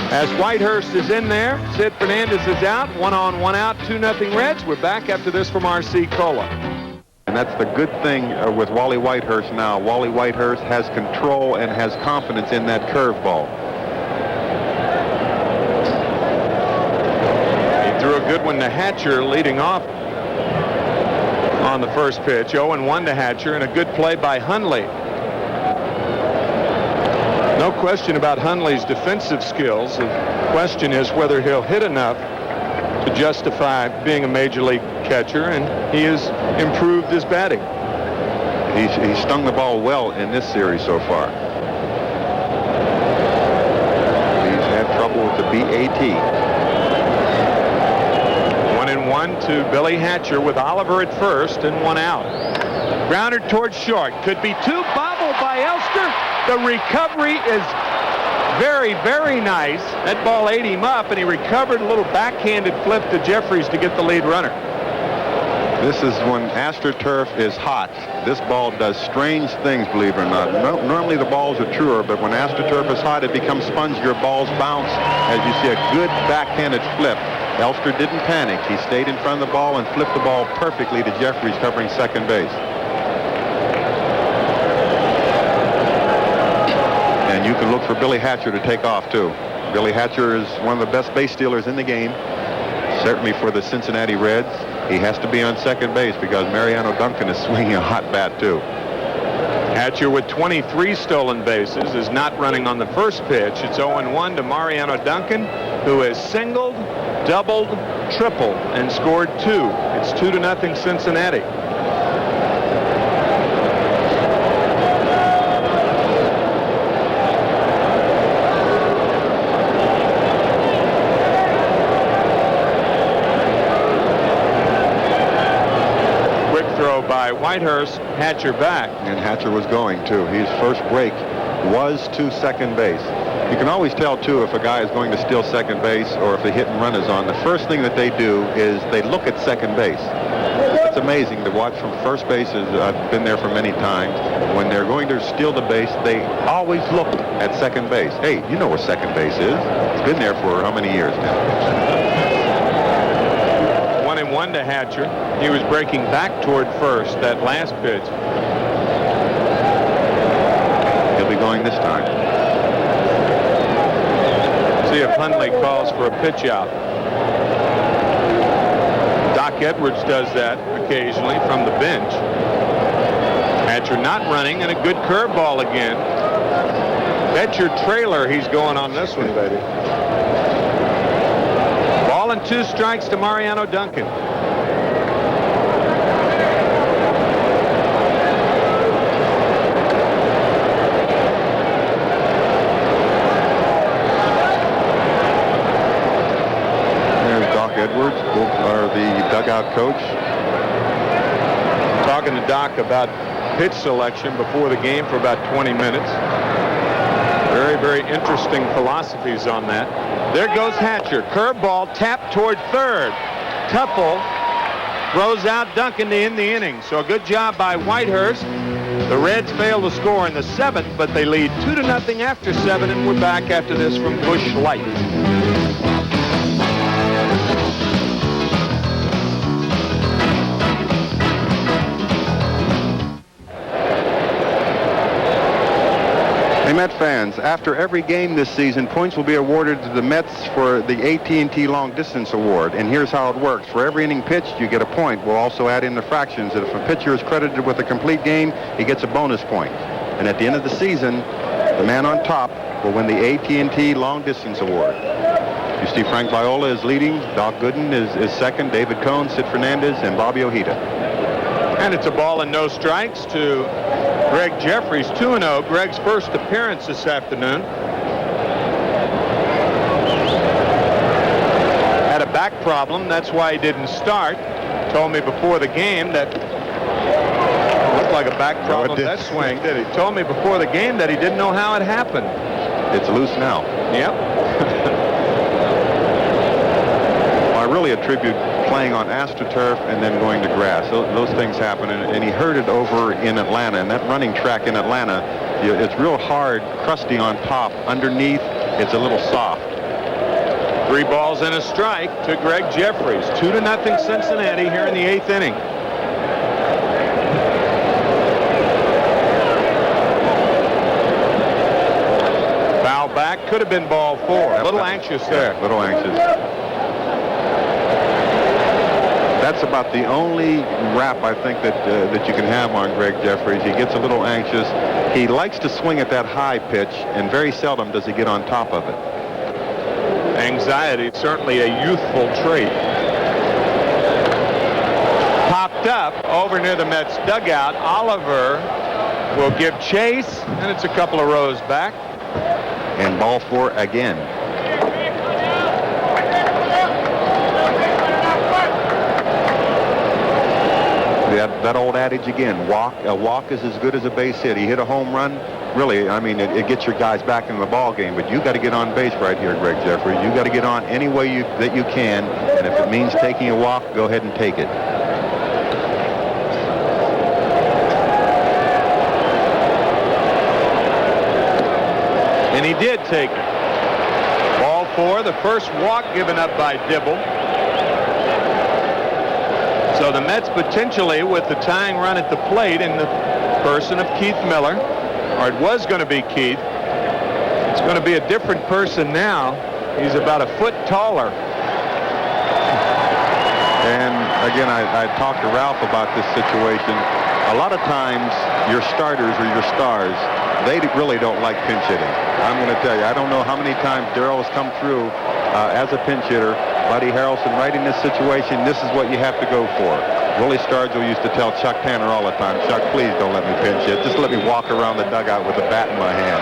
As Whitehurst is in there, Sid Fernandez is out. 1 on, 1 out, 2-0 Reds. We're back after this from RC Cola. And that's the good thing with Wally Whitehurst now. Wally Whitehurst has control and has confidence in that curveball. He threw a good one to Hatcher leading off on the first pitch. 0-1 to Hatcher, and a good play by Hundley. No question about Hundley's defensive skills. The question is whether he'll hit enough to justify being a major league catcher, and he has improved his batting. He's stung the ball well in this series so far. He's had trouble with the BAT. 1-1 to Billy Hatcher with Oliver at first and 1 out. Grounder towards short. Could be 2. Bobble by Elster. The recovery is very, very nice. That ball ate him up, and he recovered. A little backhanded flip to Jeffries to get the lead runner. This is when AstroTurf is hot. This ball does strange things, believe it or not. Normally the balls are truer, but when AstroTurf is hot, it becomes spongier. Balls bounce as you see a good backhanded flip. Elster didn't panic. He stayed in front of the ball and flipped the ball perfectly to Jeffries covering second base. And you can look for Billy Hatcher to take off, too. Billy Hatcher is one of the best base stealers in the game, certainly for the Cincinnati Reds. He has to be on second base because Mariano Duncan is swinging a hot bat, too. Hatcher with 23 stolen bases is not running on the first pitch. It's 0-1 to Mariano Duncan, who has singled, doubled, tripled, and scored 2. It's 2-0 Cincinnati. By Whitehurst, Hatcher back. And Hatcher was going, too. His first break was to second base. You can always tell, too, if a guy is going to steal second base or if the hit and run is on. The first thing that they do is they look at second base. It's amazing to watch from first base. I've been there for many times. When they're going to steal the base, they always look at second base. Hey, you know where second base is. It's been there for how many years now? 1-1 to Hatcher. He was breaking back toward first that last pitch. He'll be going this time. See if Hundley calls for a pitch out. Doc Edwards does that occasionally from the bench. Hatcher not running, and a good curveball again. Bet your trailer he's going on this one, baby. Ball and 2 strikes to Mariano Duncan. There's Doc Edwards, the dugout coach. Talking to Doc about pitch selection before the game for about 20 minutes. Very, very interesting philosophies on that. There goes Hatcher. Curveball tapped toward third. Tuffle throws out Duncan to end the inning. So a good job by Whitehurst. The Reds fail to score in the 7th, but they lead 2-0 after 7, and we're back after this from Busch Light. Hey, Met fans, after every game this season, points will be awarded to the Mets for the AT&T Long Distance Award. And here's how it works. For every inning pitched, you get a point. We'll also add in the fractions. If a pitcher is credited with a complete game, he gets a bonus point. And at the end of the season, the man on top will win the AT&T Long Distance Award. You see Frank Viola is leading. Doc Gooden is second. David Cohn, Sid Fernandez, and Bobby Ojeda. And it's a ball and no strikes to Greg Jeffries, 2-0. Greg's first appearance this afternoon. Had a back problem. That's why he didn't start. Told me before the game that looked like a back problem. That swing, did he? Told me before the game that he didn't know how it happened. It's loose now. Yep. I really attribute playing on AstroTurf and then going to grass. Those things happen, and he heard it over in Atlanta. And that running track in Atlanta, it's real hard, crusty on top. Underneath, it's a little soft. 3 balls and a strike to Greg Jeffries. 2-0 Cincinnati here in the 8th inning. Foul back, could have been ball 4. A little anxious there. A little anxious. That's about the only rap I think that you can have on Greg Jeffries. He gets a little anxious. He likes to swing at that high pitch, and very seldom does he get on top of it. Anxiety, certainly a youthful trait. Popped up over near the Mets dugout. Oliver will give chase, and it's a couple of rows back. And ball 4 again. That old adage again, a walk is as good as a base hit. He hit a home run. Really, I mean, it gets your guys back in the ball game, but you got to get on base right here, Greg Jeffries. You got to get on any way that you can, and if it means taking a walk, go ahead and take it. And he did take it. Ball 4, the first walk given up by Dibble. So the Mets potentially with the tying run at the plate in the person of Keith Miller, or it was going to be Keith. It's going to be a different person now. He's about a foot taller. And again, I talked to Ralph about this situation. A lot of times your starters or your stars, they really don't like pinch hitting. I'm going to tell you, I don't know how many times Darryl has come through as a pinch hitter. Buddy Harrelson, right in this situation, this is what you have to go for. Willie Stargell used to tell Chuck Tanner all the time, Chuck, please don't let me pinch hit. Just let me walk around the dugout with a bat in my hand.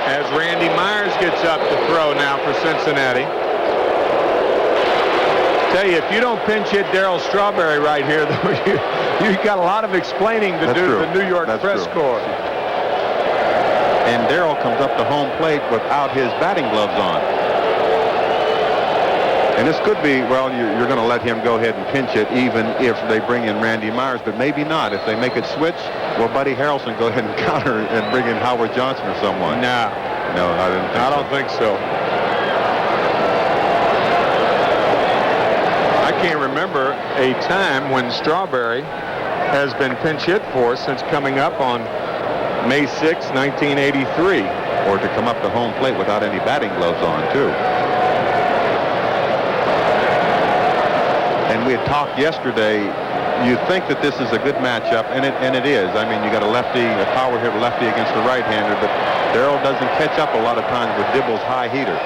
As Randy Myers gets up to throw now for Cincinnati. Tell you, if you don't pinch hit Darryl Strawberry right here, though, you got a lot of explaining to do to the New York press corps. And Darryl comes up to home plate without his batting gloves on. And this could be, well, you're going to let him go ahead and pinch it even if they bring in Randy Myers, but maybe not. If they make it switch, will Buddy Harrelson go ahead and counter and bring in Howard Johnson or someone? No. No, I don't think so. I can't remember a time when Strawberry has been pinch hit for since coming up on May 6, 1983. Or to come up to home plate without any batting gloves on, too. And we had talked yesterday, you think that this is a good matchup, and it is. I mean, you got a lefty, a power hitter lefty against a right-hander, but Darryl doesn't catch up a lot of times with Dibble's high heater.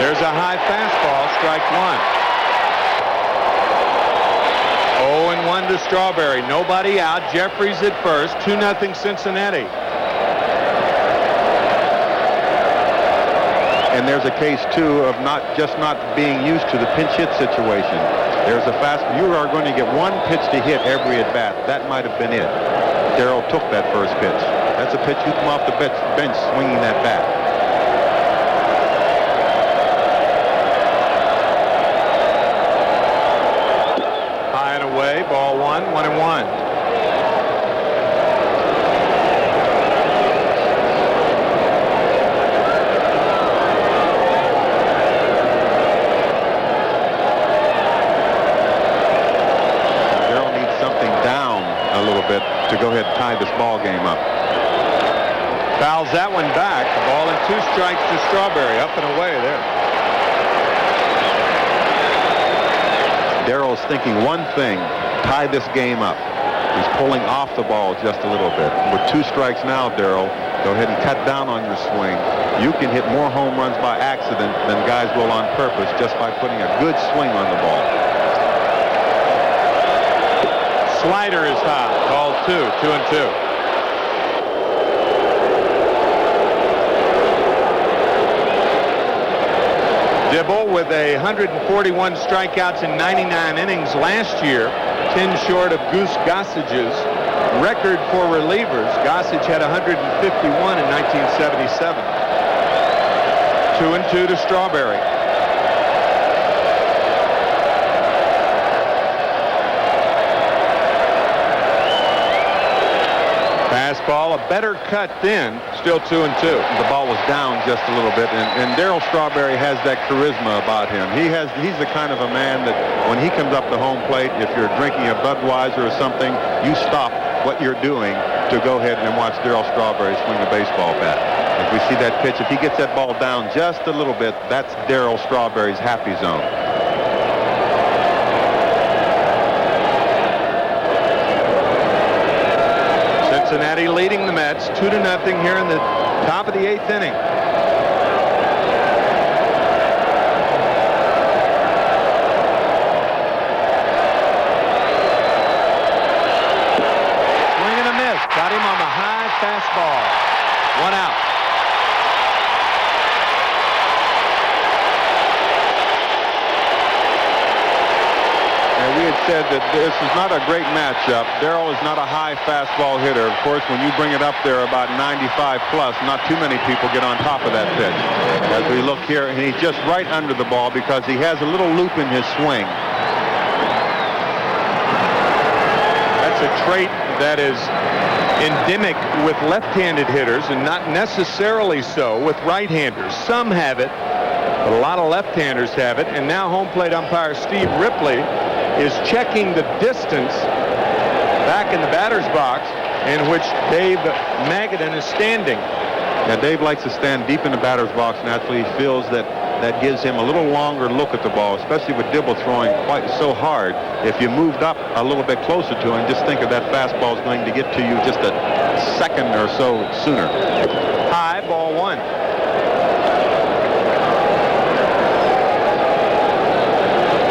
There's a high fastball, strike 1. 0-1 to Strawberry. Nobody out. Jeffries at first. 2-0 Cincinnati. And there's a case, too, of not being used to the pinch hit situation. There's a you are going to get one pitch to hit every at-bat. That might have been it. Darryl took that first pitch. That's a pitch you come off the bench swinging that bat. High and away, ball 1, 1-1. To go ahead and tie this ball game up. Fouls that one back. Ball and 2 strikes to Strawberry. Up and away there. Darrell's thinking one thing, tie this game up. He's pulling off the ball just a little bit. With 2 strikes now, Darryl, go ahead and cut down on your swing. You can hit more home runs by accident than guys will on purpose just by putting a good swing on the ball. Slider is high. Ball 2, 2-2. Dibble with 141 strikeouts in 99 innings last year, 10 short of Goose Gossage's record for relievers. Gossage had 151 in 1977. 2-2 to Strawberry. fastball, a better cut then, still 2-2. The ball was down just a little bit, and Darryl Strawberry has that charisma about him. He's the kind of a man that when he comes up to home plate, if you're drinking a Budweiser or something, you stop what you're doing to go ahead and watch Darryl Strawberry swing a baseball bat. If we see that pitch, if he gets that ball down just a little bit, that's Darryl Strawberry's happy zone. Cincinnati leading the Mets 2-0 here in the top of the 8th inning. Swing and a miss. Got him on the high fastball. 1 out. We had said that this is not a great matchup. Darryl is not a high fastball hitter. Of course, when you bring it up there about 95 plus, not too many people get on top of that pitch. As we look here, and he's just right under the ball because he has a little loop in his swing. That's a trait that is endemic with left-handed hitters and not necessarily so with right-handers. Some have it, but a lot of left-handers have it. And now home plate umpire Steve Ripley is checking the distance back in the batter's box in which Dave Magadan is standing. Now, Dave likes to stand deep in the batter's box. Naturally, he feels that gives him a little longer look at the ball, especially with Dibble throwing quite so hard. If you moved up a little bit closer to him, just think of that fastball is going to get to you just a second or so sooner. High, ball 1.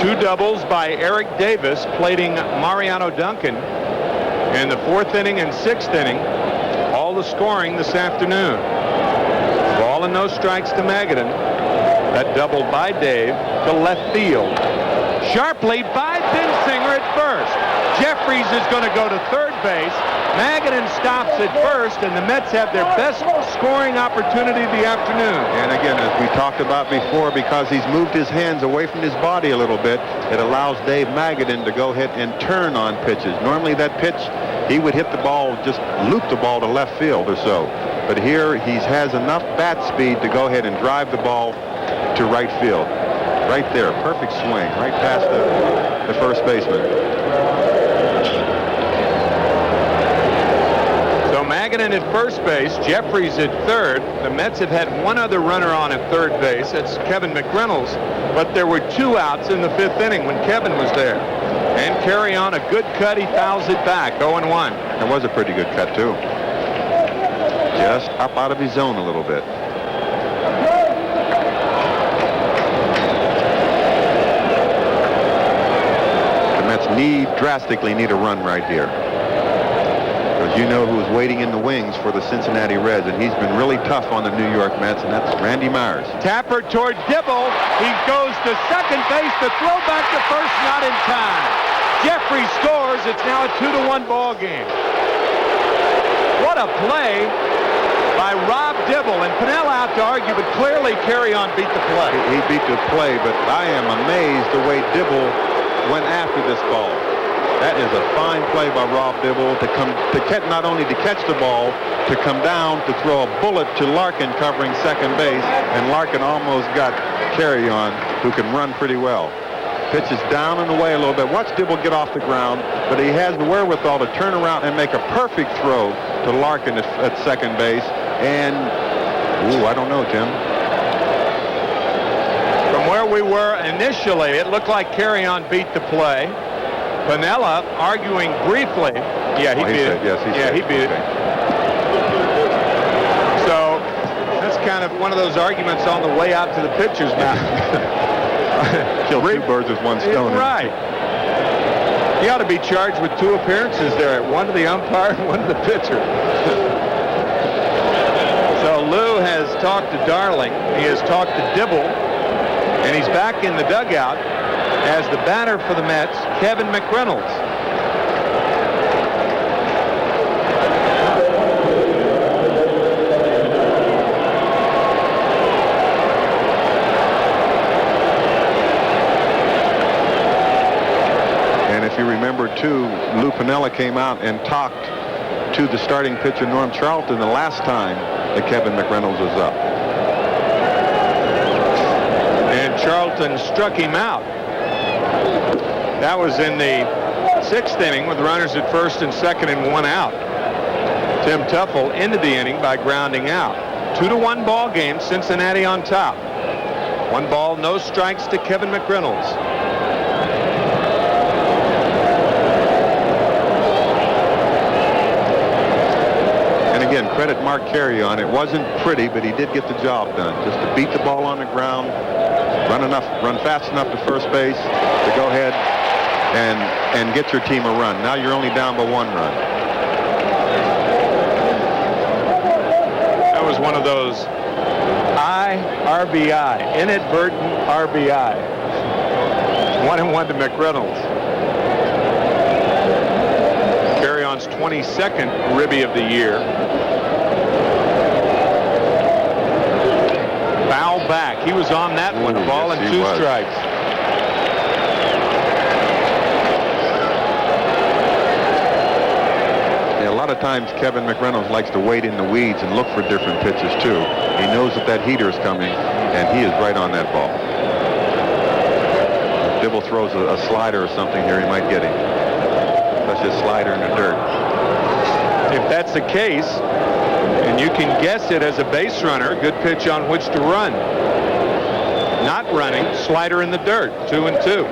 Two doubles by Eric Davis plating Mariano Duncan in the 4th inning and 6th inning. All the scoring this afternoon. Ball and no strikes to Magadan. That double by Dave to left field. Sharp lead by Bensinger at first. Jeffries is going to go to third base. Magadan stops at first, and the Mets have their best scoring opportunity of the afternoon. And again, as we talked about before, because he's moved his hands away from his body a little bit, it allows Dave Magadan to go ahead and turn on pitches. Normally that pitch, he would hit the ball, just loop the ball to left field or so. But here he has enough bat speed to go ahead and drive the ball to right field. Right there, perfect swing, right past the first baseman. So Magadan at first base, Jeffries at third. The Mets have had one other runner on at third base. That's Kevin McReynolds. But there were 2 outs in the 5th inning when Kevin was there. And carry on a good cut. He fouls it back, 0-1. It was a pretty good cut, too. Just up out of his zone a little bit. Drastically need a run right here. Because you know who's waiting in the wings for the Cincinnati Reds, and he's been really tough on the New York Mets, and that's Randy Myers. Tapper toward Dibble. He goes to second base. The throw back to first, not in time. Jeffrey scores. It's now a 2-1 ball game. What a play by Rob Dibble, and Pennell out to argue, but clearly Carry On beat the play. He beat the play, but I am amazed the way Dibble went after this ball. That is a fine play by Rob Dibble to catch, not only to catch the ball, to come down to throw a bullet to Larkin covering second base, and Larkin almost got Carry On, who can run pretty well. Pitch is down and away a little bit. Watch Dibble get off the ground, but he has the wherewithal to turn around and make a perfect throw to Larkin at second base. And, I don't know, Tim. From where we were initially, it looked like Carry On beat the play. Piniella arguing briefly. Yeah, he beat it. Yes, he beat it. So that's kind of one of those arguments on the way out to the pitcher's mound. Kill 2 birds with 1 stone. Right. He ought to be charged with 2 appearances there, one to the umpire and one to the pitcher. So Lou has talked to Darling. He has talked to Dibble. And he's back in the dugout as the batter for the Mets, Kevin McReynolds. And if you remember, too, Lou Piniella came out and talked to the starting pitcher, Norm Charlton, the last time that Kevin McReynolds was up. And Charlton struck him out. That was in the 6th inning with runners at first and second and 1 out. Tim Tuffle ended the inning by grounding out. 2-1 ball game, Cincinnati on top. 1 ball, no strikes to Kevin McReynolds. And again, credit Mark Carrion. It wasn't pretty, but he did get the job done. Just to beat the ball on the ground, run fast enough to first base to go ahead and get your team a run. Now you're only down by 1 run. That was one of those RBI, inadvertent RBI. 1-1 to McReynolds. Carrion's 22nd ribby of the year. Foul back. He was on that one. Ball and 2 strikes. A lot of times Kevin McReynolds likes to wade in the weeds and look for different pitches too. He knows that heater is coming, and he is right on that ball. If Dibble throws a slider or something here, he might get him. That's his slider in the dirt. If that's the case, and you can guess it as a base runner, good pitch on which to run. Not running, slider in the dirt, 2-2.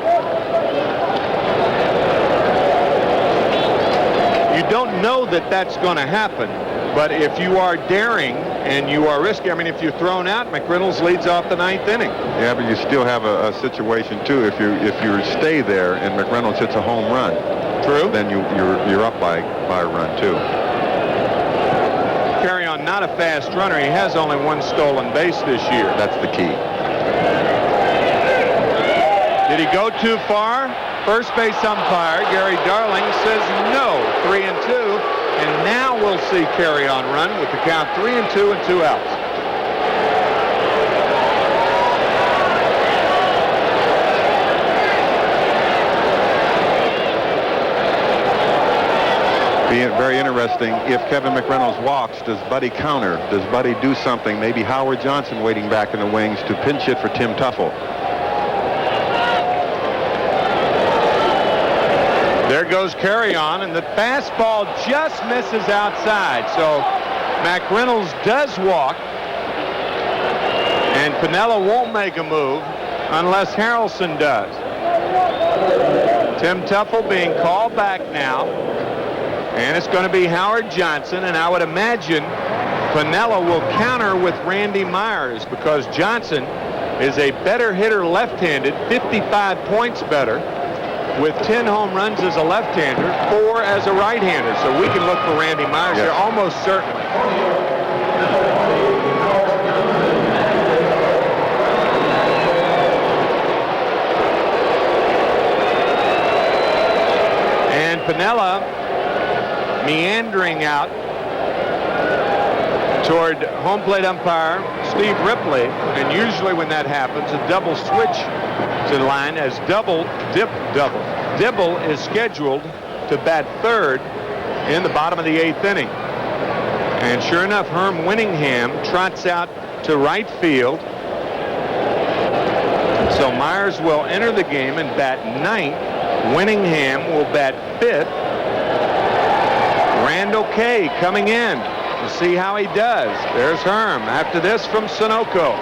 You don't know that that's going to happen, but if you are daring and you are risky, I mean, if you're thrown out, McReynolds leads off the 9th inning. Yeah, but you still have a situation too. If you stay there and McReynolds hits a home run, true, then you're up by a run too. Carrion, not a fast runner. He has only 1 stolen base this year. That's the key. Did he go too far? First base umpire Gary Darling says no. 3-2, and now we'll see Carrion run with the count 3-2 and 2 outs. Be very interesting. If Kevin McReynolds walks, does Buddy counter? Does Buddy do something? Maybe Howard Johnson waiting back in the wings to pinch hit for Tim Tuffle. There goes Carrion, and the fastball just misses outside. So McReynolds does walk, and Phenia won't make a move unless Harrelson does. Tim Tuffle being called back now, and it's going to be Howard Johnson, and I would imagine Phenia will counter with Randy Myers because Johnson is a better hitter left-handed, 55 points better, with 10 home runs as a left-hander, 4 as a right-hander. So we can look for Randy Myers here almost certainly. And Phenia meandering out toward home plate umpire Steve Ripley, and usually when that happens, a double switch to the line as Dibble is scheduled to bat 3rd in the bottom of the 8th inning. And sure enough, Herm Winningham trots out to right field. So Myers will enter the game and bat 9th. Winningham will bat 5th. Randall Kay coming in to see how he does. There's Herm. After this from Sunoco.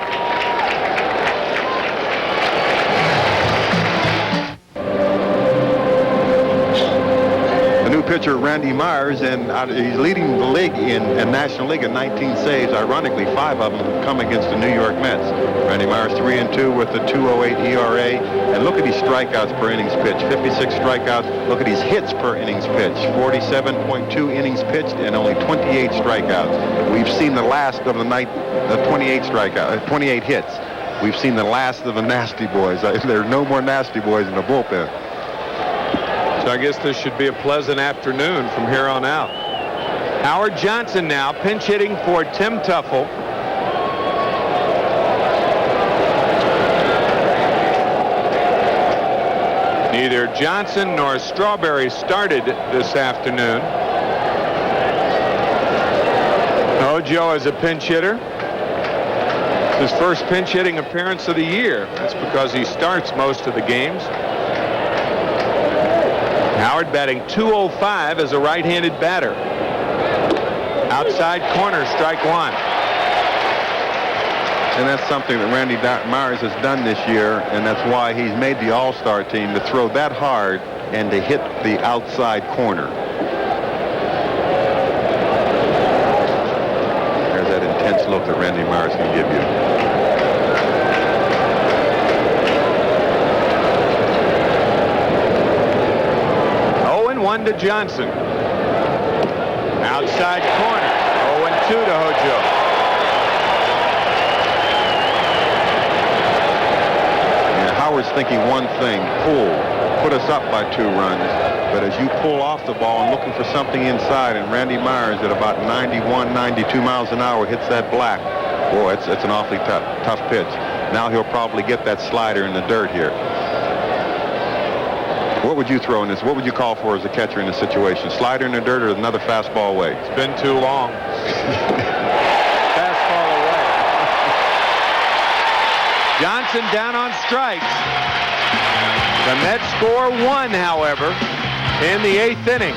Pitcher Randy Myers, and he's leading the league in National League in 19 saves. Ironically, 5 of them have come against the New York Mets. Randy Myers 3-2 with a 2.08 ERA, and look at his strikeouts per innings pitched. 56 strikeouts. Look at his hits per innings pitched. 47.2 innings pitched and only 28 strikeouts. We've seen the last of the 28 hits. We've seen the last of the nasty boys. There are no more nasty boys in the bullpen. So I guess this should be a pleasant afternoon from here on out. Howard Johnson now pinch hitting for Tim Tuffle. Neither Johnson nor Strawberry started this afternoon. Hojo as a pinch hitter. His first pinch hitting appearance of the year. That's because he starts most of the games. Howard batting .205 as a right-handed batter. Outside corner, strike one. And that's something that Randy Myers has done this year, and that's why he's made the All-Star team, to throw that hard and to hit the outside corner. There's that intense look that Randy Myers can give you. 0-1 to Johnson. Outside corner. 0-2 to Hojo. Howard's thinking one thing: put us up by 2 runs. But as you pull off the ball and looking for something inside, and Randy Myers at about 91, 92 miles an hour hits that black, boy, it's an awfully tough pitch. Now he'll probably get that slider in the dirt here. What would you throw in this? What would you call for as a catcher in this situation? Slider in the dirt or another fastball away? It's been too long. Fastball away. Johnson down on strikes. The Mets score 1, however, in the 8th inning.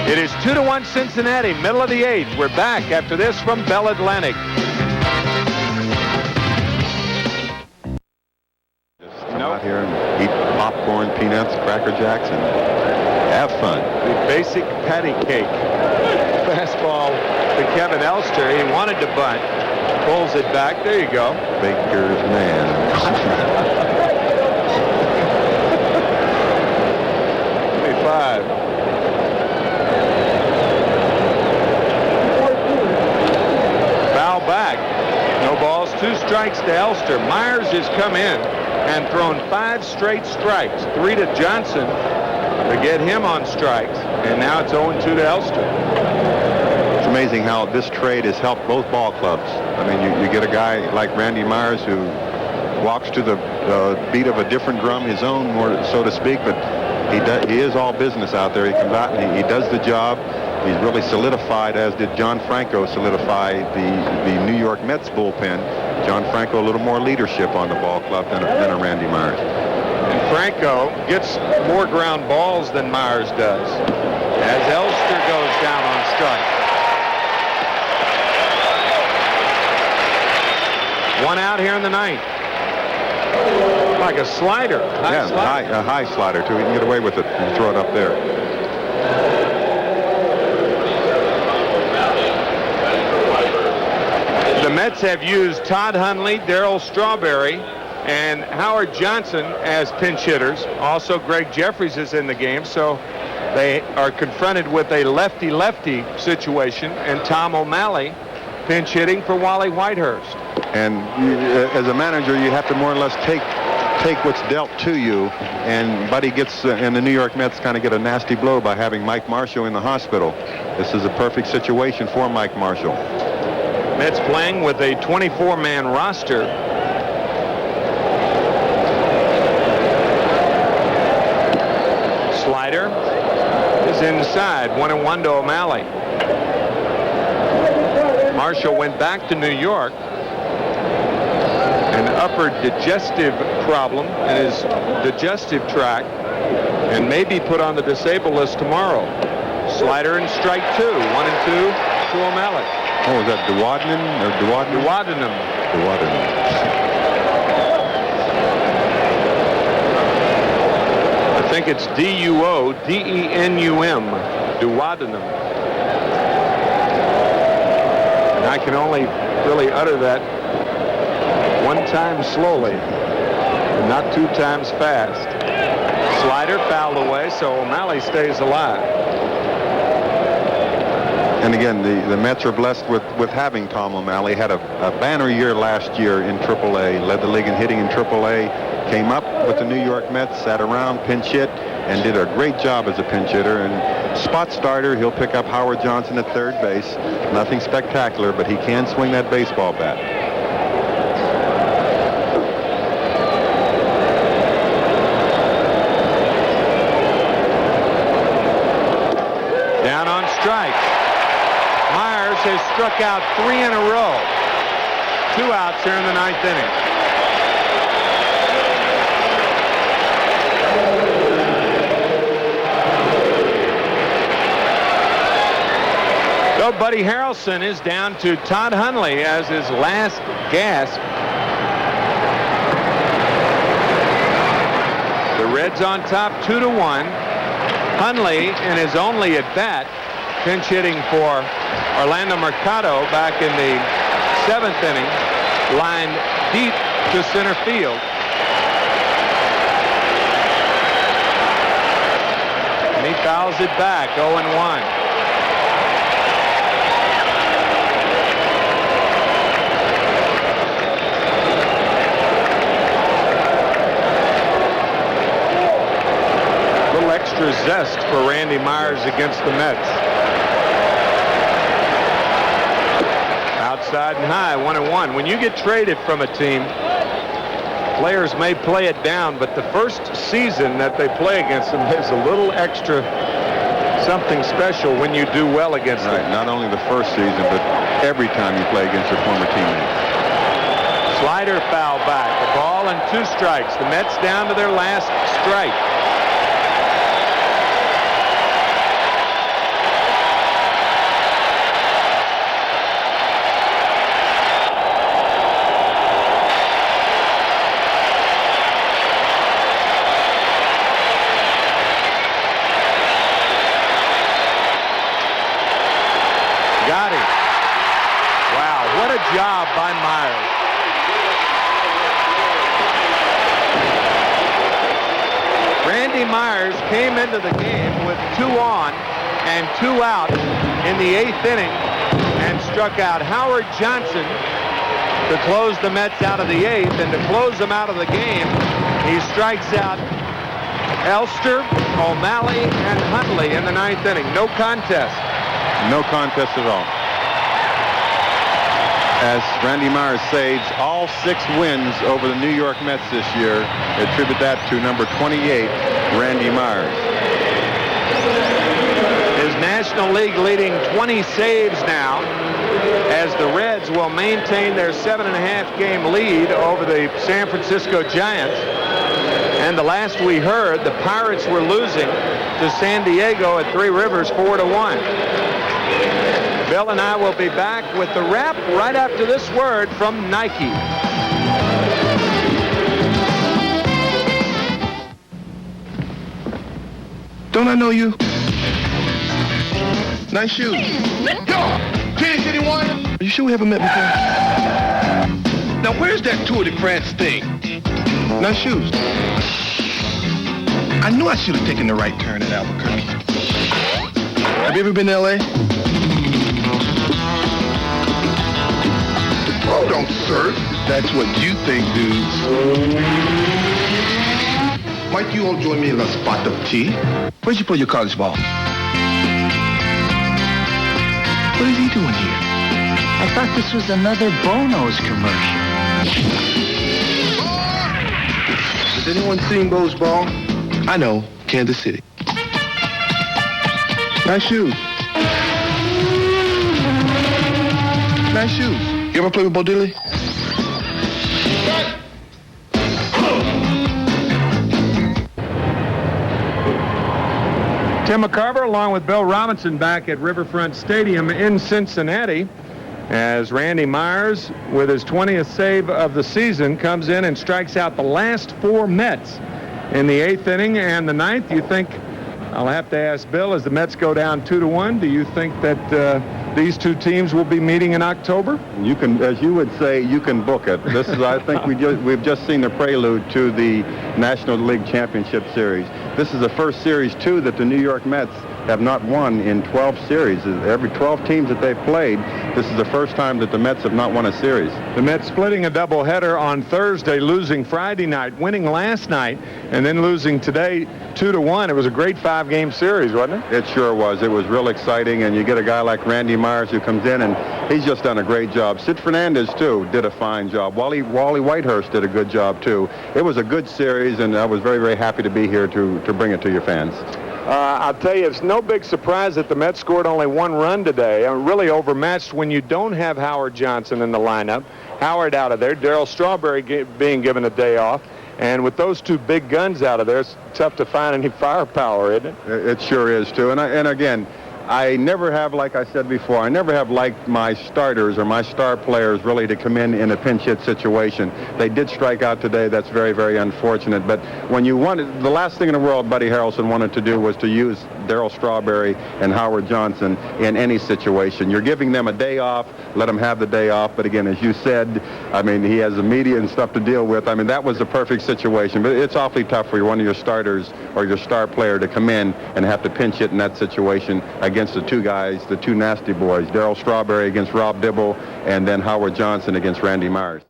It is 2-1 Cincinnati, middle of the 8th. We're back after this from Bell Atlantic. Just come out here and eat popcorn, peanuts, Cracker Jacks, and have fun. The basic patty cake. Fastball to Kevin Elster. He wanted to bunt. Pulls it back. There you go. Baker's man. 25. Foul back. No balls, 2 strikes to Elster. Myers has come in and thrown 5 straight strikes. 3 to Johnson to get him on strikes. And now it's 0-2 to Elster. It's amazing how this trade has helped both ball clubs. I mean, you get a guy like Randy Myers who walks to the beat of a different drum, his own, more so to speak, but he is all business out there. He comes out and he does the job. He's really solidified, as did John Franco solidify the New York Mets bullpen. John Franco a little more leadership on the ball club than a Randy Myers. And Franco gets more ground balls than Myers does as Elster goes down on strike. 1 out here in the 9th. Like a slider. Slider. A high slider, too. He can get away with it and throw it up there. The Mets have used Todd Hundley, Darryl Strawberry, and Howard Johnson as pinch hitters. Also, Greg Jeffries is in the game, so they are confronted with a lefty-lefty situation, and Tom O'Malley pinch hitting for Wally Whitehurst. And as a manager, you have to more or less take what's dealt to you. And Buddy gets, and the New York Mets kind of get a nasty blow by having Mike Marshall in the hospital. This is a perfect situation for Mike Marshall. Mets playing with a 24-man roster. Slider is inside. 1-1 to O'Malley. Marshall went back to New York. An upper digestive problem in his digestive tract, and may be put on the disabled list tomorrow. Slider and strike 2. 1-2 to O'Malley. Oh, was that Duodenum or Duodenum? Duodenum. Duodenum. I think it's D-U-O-D-E-N-U-M. Duodenum. And I can only really utter that 1 time slowly, not 2 times fast. Slider fouled away, so O'Malley stays alive. And again, the Mets are blessed with having Tom O'Malley. Had a banner year last year in AAA, led the league in hitting in AAA, came up with the New York Mets, sat around, pinch hit, and did a great job as a pinch hitter. And spot starter, he'll pick up Howard Johnson at third base. Nothing spectacular, but he can swing that baseball bat. has struck out 3 in a row. 2 outs here in the 9th inning. So Buddy Harrelson is down to Todd Hundley as his last gasp. The Reds on top 2-1. Hundley in his only at bat, pinch hitting for Orlando Mercado back in the 7th inning, lined deep to center field. And he fouls it back, 0-1. Extra zest for Randy Myers against the Mets. Outside and high, 1-1. When you get traded from a team, players may play it down, but the first season that they play against them is a little extra something special when you do well against them. Not only the first season, but every time you play against your former teammates. Slider foul back. A ball and 2 strikes. The Mets down to their last strike. Got him. Wow, what a job by Myers. Randy Myers came into the game with 2 on and 2 out in the 8th inning and struck out Howard Johnson to close the Mets out of the 8th, and to close them out of the game, he strikes out Elster, O'Malley, and Hundley in the 9th inning. No contest. No contest at all. As Randy Myers saves all 6 wins over the New York Mets this year, attribute that to number 28, Randy Myers. His National League leading 20 saves now, as the Reds will maintain their 7.5 game lead over the San Francisco Giants. And the last we heard, the Pirates were losing to San Diego at Three Rivers 4-1. Bill and I will be back with the wrap right after this word from Nike. Don't I know you? Nice shoes. Yo, Kansas City one. Are you sure we haven't met before? Now where's that Tour de France thing? Nice shoes. I knew I should have taken the right turn at Albuquerque. Have you ever been to L.A.? Oh, don't surf. That's what you think, dudes. Might you all join me in a spot of tea? Where'd you play your college ball? What is he doing here? I thought this was another Bono's commercial. Has anyone seen Bo's ball? I know, Kansas City. Nice shoes. Nice shoes. You ever play with Bo Diddley? Tim McCarver along with Bill Robinson back at Riverfront Stadium in Cincinnati, as Randy Myers, with his 20th save of the season, comes in and strikes out the last 4 Mets in the 8th inning and the 9th. You think, I'll have to ask Bill, as the Mets go down 2-1, do you think that these 2 teams will be meeting in October? You can, as you would say, you can book it. This is, I think, we've just seen the prelude to the National League Championship Series. This is the first series, too, that the New York Mets have not won in 12 series. Every 12 teams that they've played, this is the first time that the Mets have not won a series. The Mets splitting a doubleheader on Thursday, losing Friday night, winning last night, and then losing today 2-1. It was a great 5-game series, wasn't it? It sure was. It was real exciting, and you get a guy like Randy Myers who comes in, and he's just done a great job. Sid Fernandez, too, did a fine job. Wally Whitehurst did a good job, too. It was a good series, and I was very, very happy to be here to bring it to your fans. I'll tell you, it's no big surprise that the Mets scored only 1 run today. Really overmatched when you don't have Howard Johnson in the lineup. Howard out of there, Darryl Strawberry being given a day off. And with those 2 big guns out of there, it's tough to find any firepower, isn't it? It sure is, too. And again, I never have, like I said before, I never have liked my starters or my star players really to come in a pinch hit situation. They did strike out today. That's very, very unfortunate. But when you wanted, the last thing in the world Buddy Harrelson wanted to do was to use Darryl Strawberry and Howard Johnson in any situation. You're giving them a day off, let them have the day off. But again, as you said, I mean, he has the media and stuff to deal with. I mean, that was the perfect situation. But it's awfully tough for one of your starters or your star player to come in and have to pinch hit in that situation against the 2 guys, the 2 nasty boys, Darryl Strawberry against Rob Dibble, and then Howard Johnson against Randy Myers.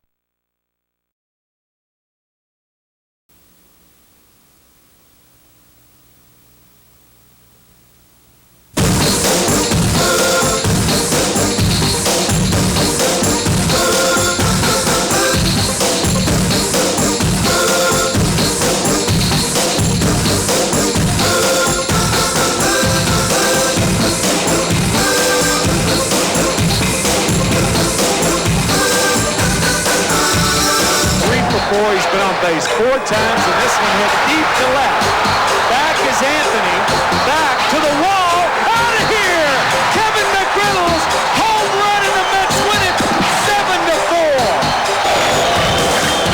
He's been on base 4 times, and this one hit deep to left. Back is Anthony. Back to the wall. Out of here! Kevin McGriddle's home run, and the Mets win it 7-4.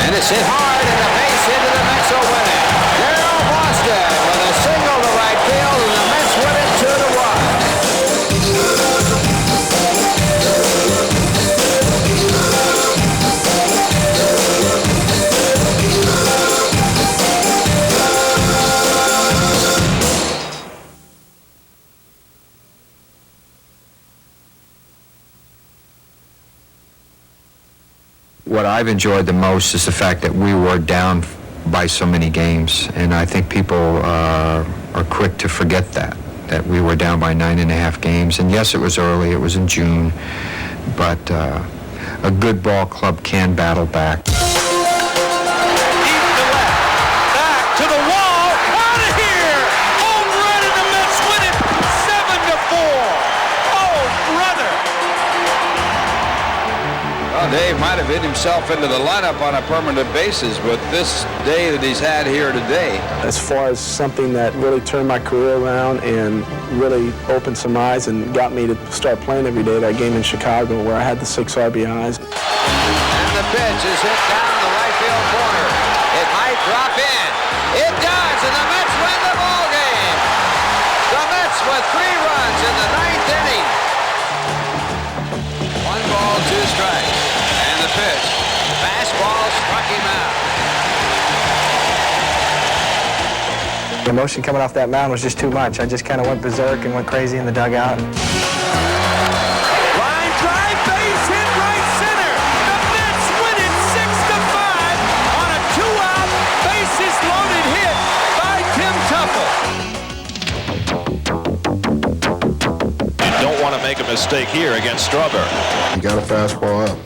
And it's hit hard, and the base hit, and the Mets will win it. Darryl Boston with a single to right field, and the Mets win it 2-1. What I've enjoyed the most is the fact that we were down by so many games, and I think people are quick to forget that we were down by 9.5 games. And yes, it was early, it was in June, but a good ball club can battle back. Deep to left. Back to the wall. Out of here! Home run, and the Mets win it 7-4. Oh, brother! Well, Dave might have hit himself into the lineup on a permanent basis with this day that he's had here today. As far as something that really turned my career around and really opened some eyes and got me to start playing every day, that game in Chicago where I had the 6 RBIs. And the pitch is hit down the right field corner. It might drop in. It does, and the Mets win the ball game. The Mets with 3 runs in the 9th inning. 1 ball, 2 strikes. And the pitch. Fastball struck him out. The emotion coming off that mound was just too much. I just kind of went berserk and went crazy in the dugout. Line drive, base hit, right center. The Mets win it 6-5 on a 2-out, bases loaded hit by Tim Tuffle. You don't want to make a mistake here against Strawberry. You got a fastball up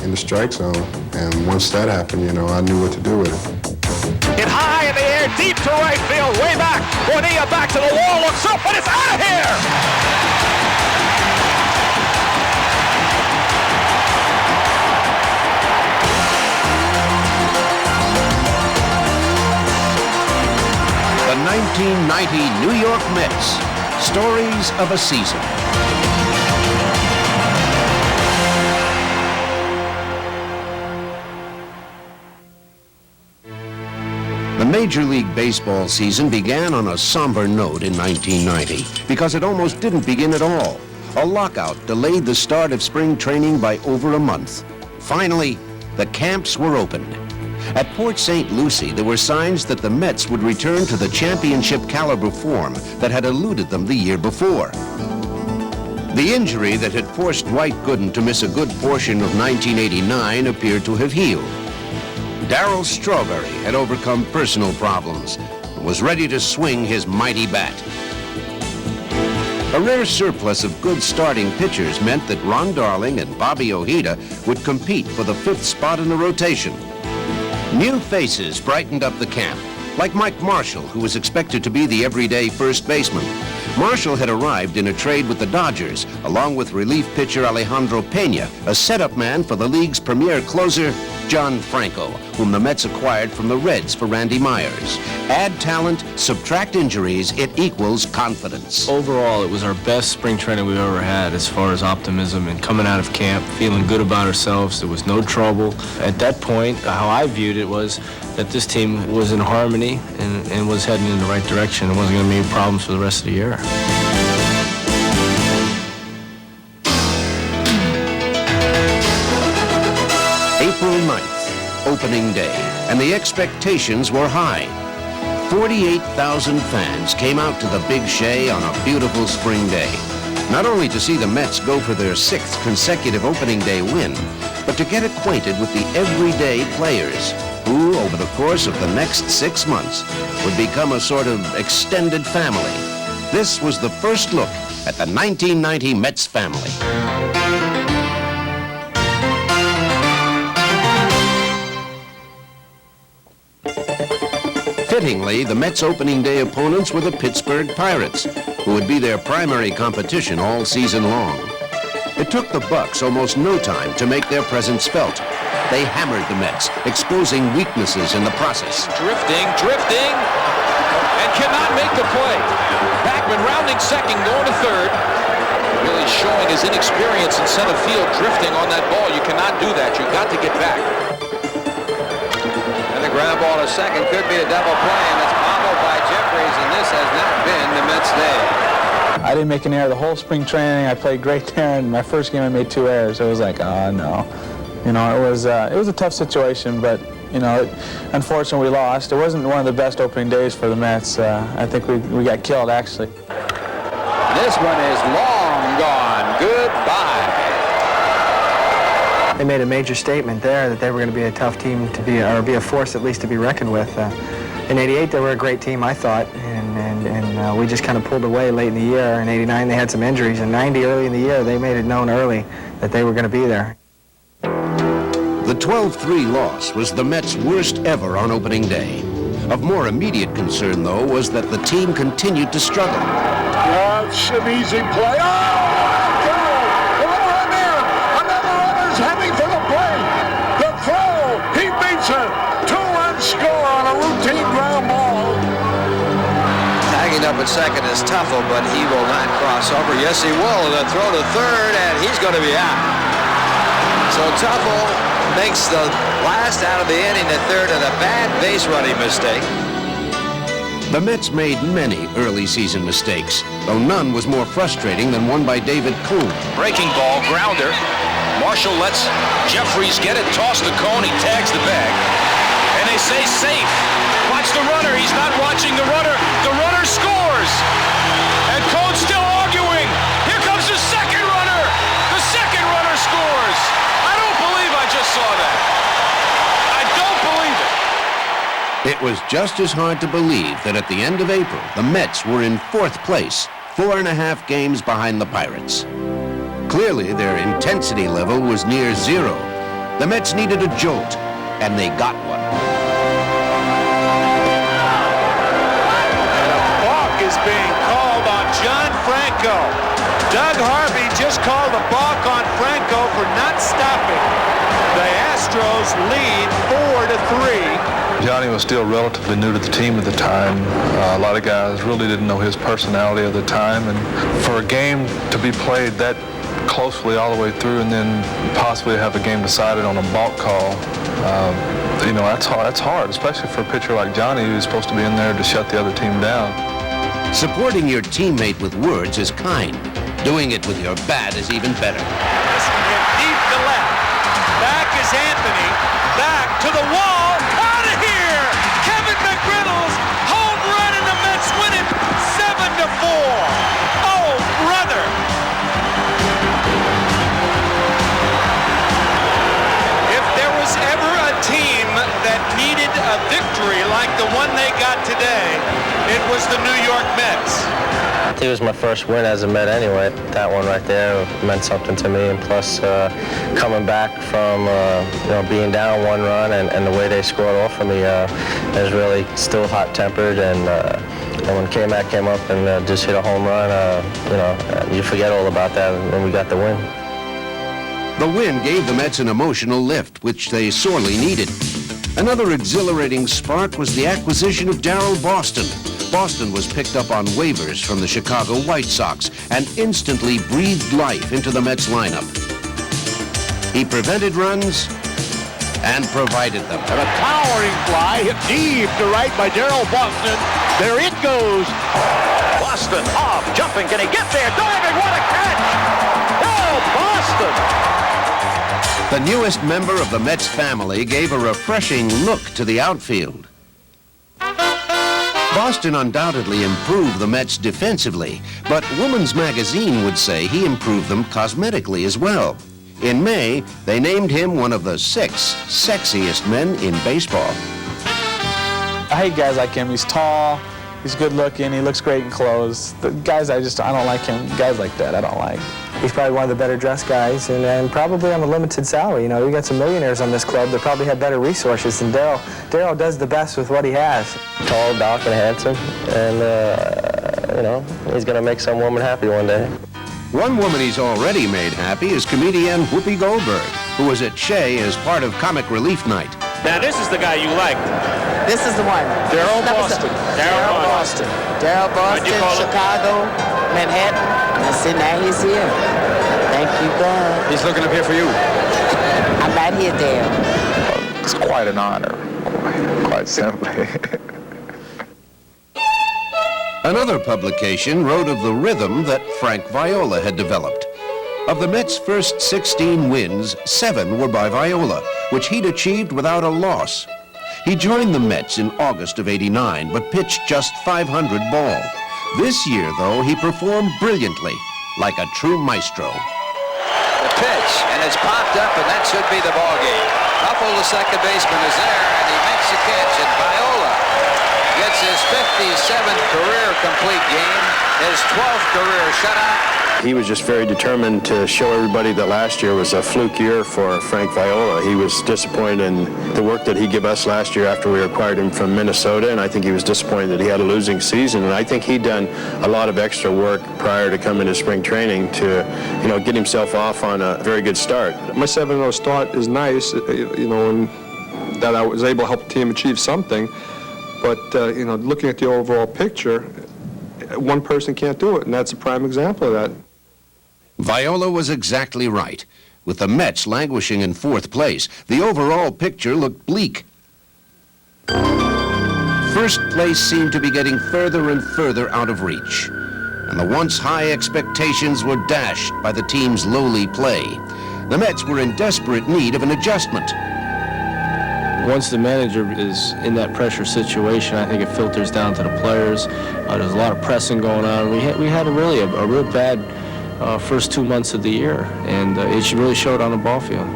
in the strike zone, and once that happened, you know, I knew what to do with it. Hit high in the air, deep to right field, way back. Bonilla back to the wall, looks up, and it's out of here! The 1990 New York Mets. Stories of a season. The Major League Baseball season began on a somber note in 1990 because it almost didn't begin at all. A lockout delayed the start of spring training by over a month. Finally, the camps were opened. At Port St. Lucie, there were signs that the Mets would return to the championship caliber form that had eluded them the year before. The injury that had forced Dwight Gooden to miss a good portion of 1989 appeared to have healed. Darryl Strawberry had overcome personal problems and was ready to swing his mighty bat. A rare surplus of good starting pitchers meant that Ron Darling and Bobby Ojeda would compete for the 5th spot in the rotation. New faces brightened up the camp, like Mike Marshall, who was expected to be the everyday first baseman. Marshall had arrived in a trade with the Dodgers, along with relief pitcher Alejandro Phenia, a setup man for the league's premier closer, John Franco, whom the Mets acquired from the Reds for Randy Myers. Add talent, subtract injuries, it equals confidence. Overall, it was our best spring training we've ever had as far as optimism and coming out of camp, feeling good about ourselves. There was no trouble. At that point, how I viewed it was that this team was in harmony and was heading in the right direction. It wasn't going to be any problems for the rest of the year. April 9th, opening day, and the expectations were high. 48,000 fans came out to the Big Shea on a beautiful spring day, not only to see the Mets go for their 6th consecutive opening day win, but to get acquainted with the everyday players who, over the course of the next 6 months, would become a sort of extended family. This was the first look at the 1990 Mets family. Fittingly, the Mets' opening day opponents were the Pittsburgh Pirates, who would be their primary competition all season long. It took the Bucks almost no time to make their presence felt. They hammered the Mets, exposing weaknesses in the process. Drifting, and cannot make the play. Backman rounding second, going to third. Really showing his inexperience in center field, drifting on that ball. You cannot do that. You've got to get back. And the ground ball to second could be a double play, and it's followed by Jeffries, and this has not been the Mets' day. I didn't make an error the whole spring training. I played great there, and my first game I made 2 errors. It was like, oh no. You know, it was a tough situation, but you know, unfortunately we lost. It wasn't one of the best opening days for the Mets. I think we got killed actually. This one is long gone. Goodbye. They made a major statement there that they were going to be a tough team to be, or be a force at least to be reckoned with. In '88, they were a great team, I thought, and we just kind of pulled away late in the year. In '89, they had some injuries. In '90, early in the year, they made it known early that they were going to be there. The 12-3 loss was the Mets' worst ever on opening day. Of more immediate concern, though, was that the team continued to struggle. That's an easy play. Heading for the plate. The throw. He beats it. 2-run score on a routine ground ball. Tagging up at second is Tuffle, but he will not cross over. Yes, he will. The throw to third, and he's going to be out. So Tuffle makes the last out of the inning at third and a bad base running mistake. The Mets made many early season mistakes, though none was more frustrating than one by David Coon. Breaking ball, grounder. Marshall lets Jeffries get it, toss the cone, he tags the bag. And they say safe. Watch the runner, he's not watching the runner. The runner scores. And Cone's still arguing. Here comes the second runner. The second runner scores. I don't believe I just saw that. I don't believe it. It was just as hard to believe that at the end of April, the Mets were in 4th place, 4.5 games behind the Pirates. Clearly, their intensity level was near zero. The Mets needed a jolt, and they got one. And a balk is being called on John Franco. Doug Harvey just called a balk on Franco for not stopping. The Astros lead 4-3. Johnny was still relatively new to the team at the time. A lot of guys really didn't know his personality at the time, and for a game to be played that closely all the way through and then possibly have a game decided on a balk call, you know, that's hard, especially for a pitcher like Johnny who's supposed to be in there to shut the other team down. Supporting your teammate with words is kind. Doing it with your bat is even better. Listen, deep to left. Back is Anthony. Back to the wall. Out of here! Kevin McGriddle's home run and the Mets win it 7-4. Oh, brother! If there was ever a team that needed a victory like the one they got today, it was the New York Mets. think it was my first win as a Met anyway. That one right there meant something to me, and plus coming back from being down 1 run and the way they scored off of me, I was really still hot-tempered, and when K-Mac came up and just hit a home run, you forget all about that, and we got the win. The win gave the Mets an emotional lift, which they sorely needed. Another exhilarating spark was the acquisition of Darryl Boston. Boston was picked up on waivers from the Chicago White Sox and instantly breathed life into the Mets lineup. He prevented runs and provided them. And a towering fly hit deep to right by Darryl Boston. There it goes. Boston off, jumping. Can he get there? Diving, what a catch! Oh, Boston! The newest member of the Mets family gave a refreshing look to the outfield. Boston undoubtedly improved the Mets defensively, but Woman's Magazine would say he improved them cosmetically as well. In May, they named him one of the 6 sexiest men in baseball. I hate guys like him. He's tall, he's good looking, he looks great in clothes. The guys I don't like him. Guys like that I don't like. He's probably one of the better dressed guys, and probably on a limited salary. You know, we got some millionaires on this club that probably have better resources than Darryl. Darryl does the best with what he has. Tall, dark, and handsome, and he's gonna make some woman happy one day. One woman he's already made happy is comedian Whoopi Goldberg, who was at Shea as part of Comic Relief Night. Now this is the guy you like. This is the one. Darryl Boston. Darryl Boston. Darryl Boston, Chicago, Manhattan. I said, now he's here. Thank you, God. He's looking up here for you. I'm right here, Darryl. It's quite an honor, quite simply. Another publication wrote of the rhythm that Frank Viola had developed. Of the Mets' first 16 wins, 7 were by Viola, which he'd achieved without a loss. He joined the Mets in August of '89, but pitched just .500 ball. This year, though, he performed brilliantly, like a true maestro. The pitch, and it's popped up, and that should be the ball game. Huffle, the second baseman, is there, and he makes the catch, and Viola gets his 57th career complete game, his 12th career shutout. He was just very determined to show everybody that last year was a fluke year for Frank Viola. He was disappointed in the work that he gave us last year after we acquired him from Minnesota, and I think he was disappointed that he had a losing season. And I think he'd done a lot of extra work prior to coming to spring training to, get himself off on a very good start. My 7-0 start is nice, and that I was able to help the team achieve something. But, looking at the overall picture, one person can't do it, and that's a prime example of that. Viola was exactly right. With the Mets languishing in 4th place, the overall picture looked bleak. First place seemed to be getting further and further out of reach, and the once high expectations were dashed by the team's lowly play. The Mets were in desperate need of an adjustment. Once the manager is in that pressure situation, I think it filters down to the players. There's a lot of pressing going on. We had a real bad first 2 months of the year, and it really showed on the ball field.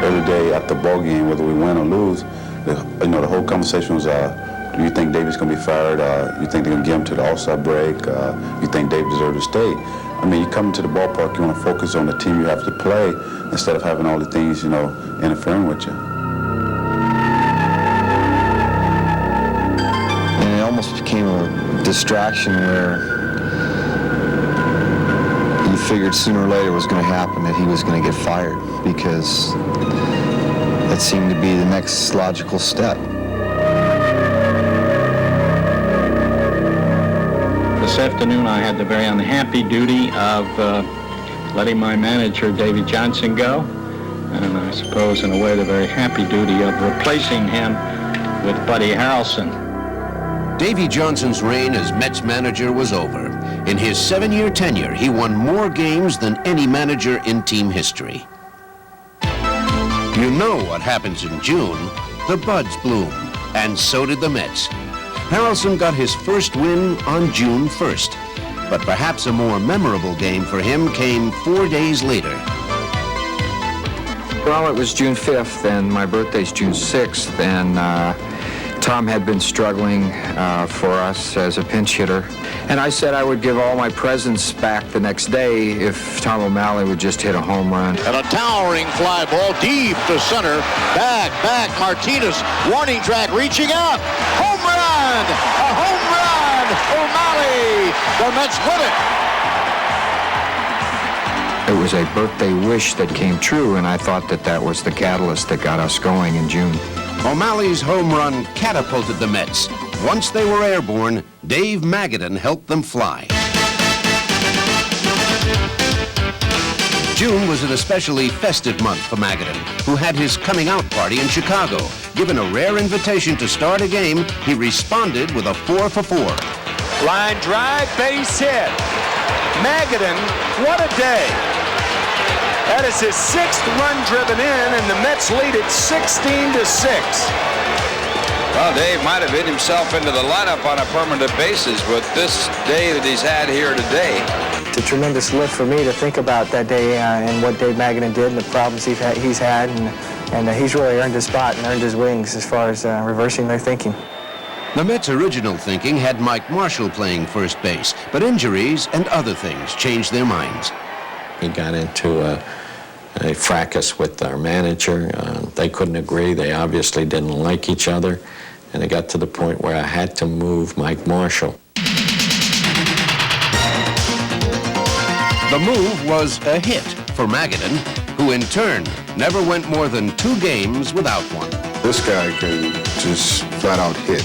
Every day after the ball game, whether we win or lose, the whole conversation was, do you think David's going to be fired? You think they're going to get him to the All-Star break? You think David deserves to stay? I mean, you come to the ballpark, you want to focus on the team you have to play instead of having all the things, interfering with you. And it almost became a distraction where you figured sooner or later it was going to happen, that he was going to get fired, because that seemed to be the next logical step. This afternoon I had the very unhappy duty of letting my manager Davy Johnson go, and I suppose in a way the very happy duty of replacing him with Buddy Harrelson. Davy Johnson's reign as Mets manager was over. In his 7-year tenure, he won more games than any manager in team history. You know what happens in June. The buds bloom, and so did the Mets. Harrelson got his first win on June 1st, but perhaps a more memorable game for him came 4 days later. Well, it was June 5th, and my birthday's June 6th, and Tom had been struggling for us as a pinch hitter. And I said I would give all my presents back the next day if Tom O'Malley would just hit a home run. And a towering fly ball deep to center. Back, Martinez. Warning track reaching out. Home run! A home run! O'Malley! The Mets win it. It was a birthday wish that came true, and I thought that was the catalyst that got us going in June. O'Malley's home run catapulted the Mets. Once they were airborne, Dave Magadan helped them fly. June was an especially festive month for Magadan, who had his coming out party in Chicago. Given a rare invitation to start a game, he responded with a 4-for-4. Line drive, base hit. Magadan, what a day. That is his 6th run driven in, and the Mets lead it 16-6. Well, Dave might have hit himself into the lineup on a permanent basis with this day that he's had here today. It's a tremendous lift for me to think about that day and what Dave Magadan did and the problems he's had, and he's really earned his spot and earned his wings as far as reversing their thinking. The Mets' original thinking had Mike Marshall playing first base, but injuries and other things changed their minds. He got into a fracas with our manager. They couldn't agree. They obviously didn't like each other. And it got to the point where I had to move Mike Marshall. The move was a hit for Magadan, who in turn never went more than 2 games without one. This guy can just flat out hit.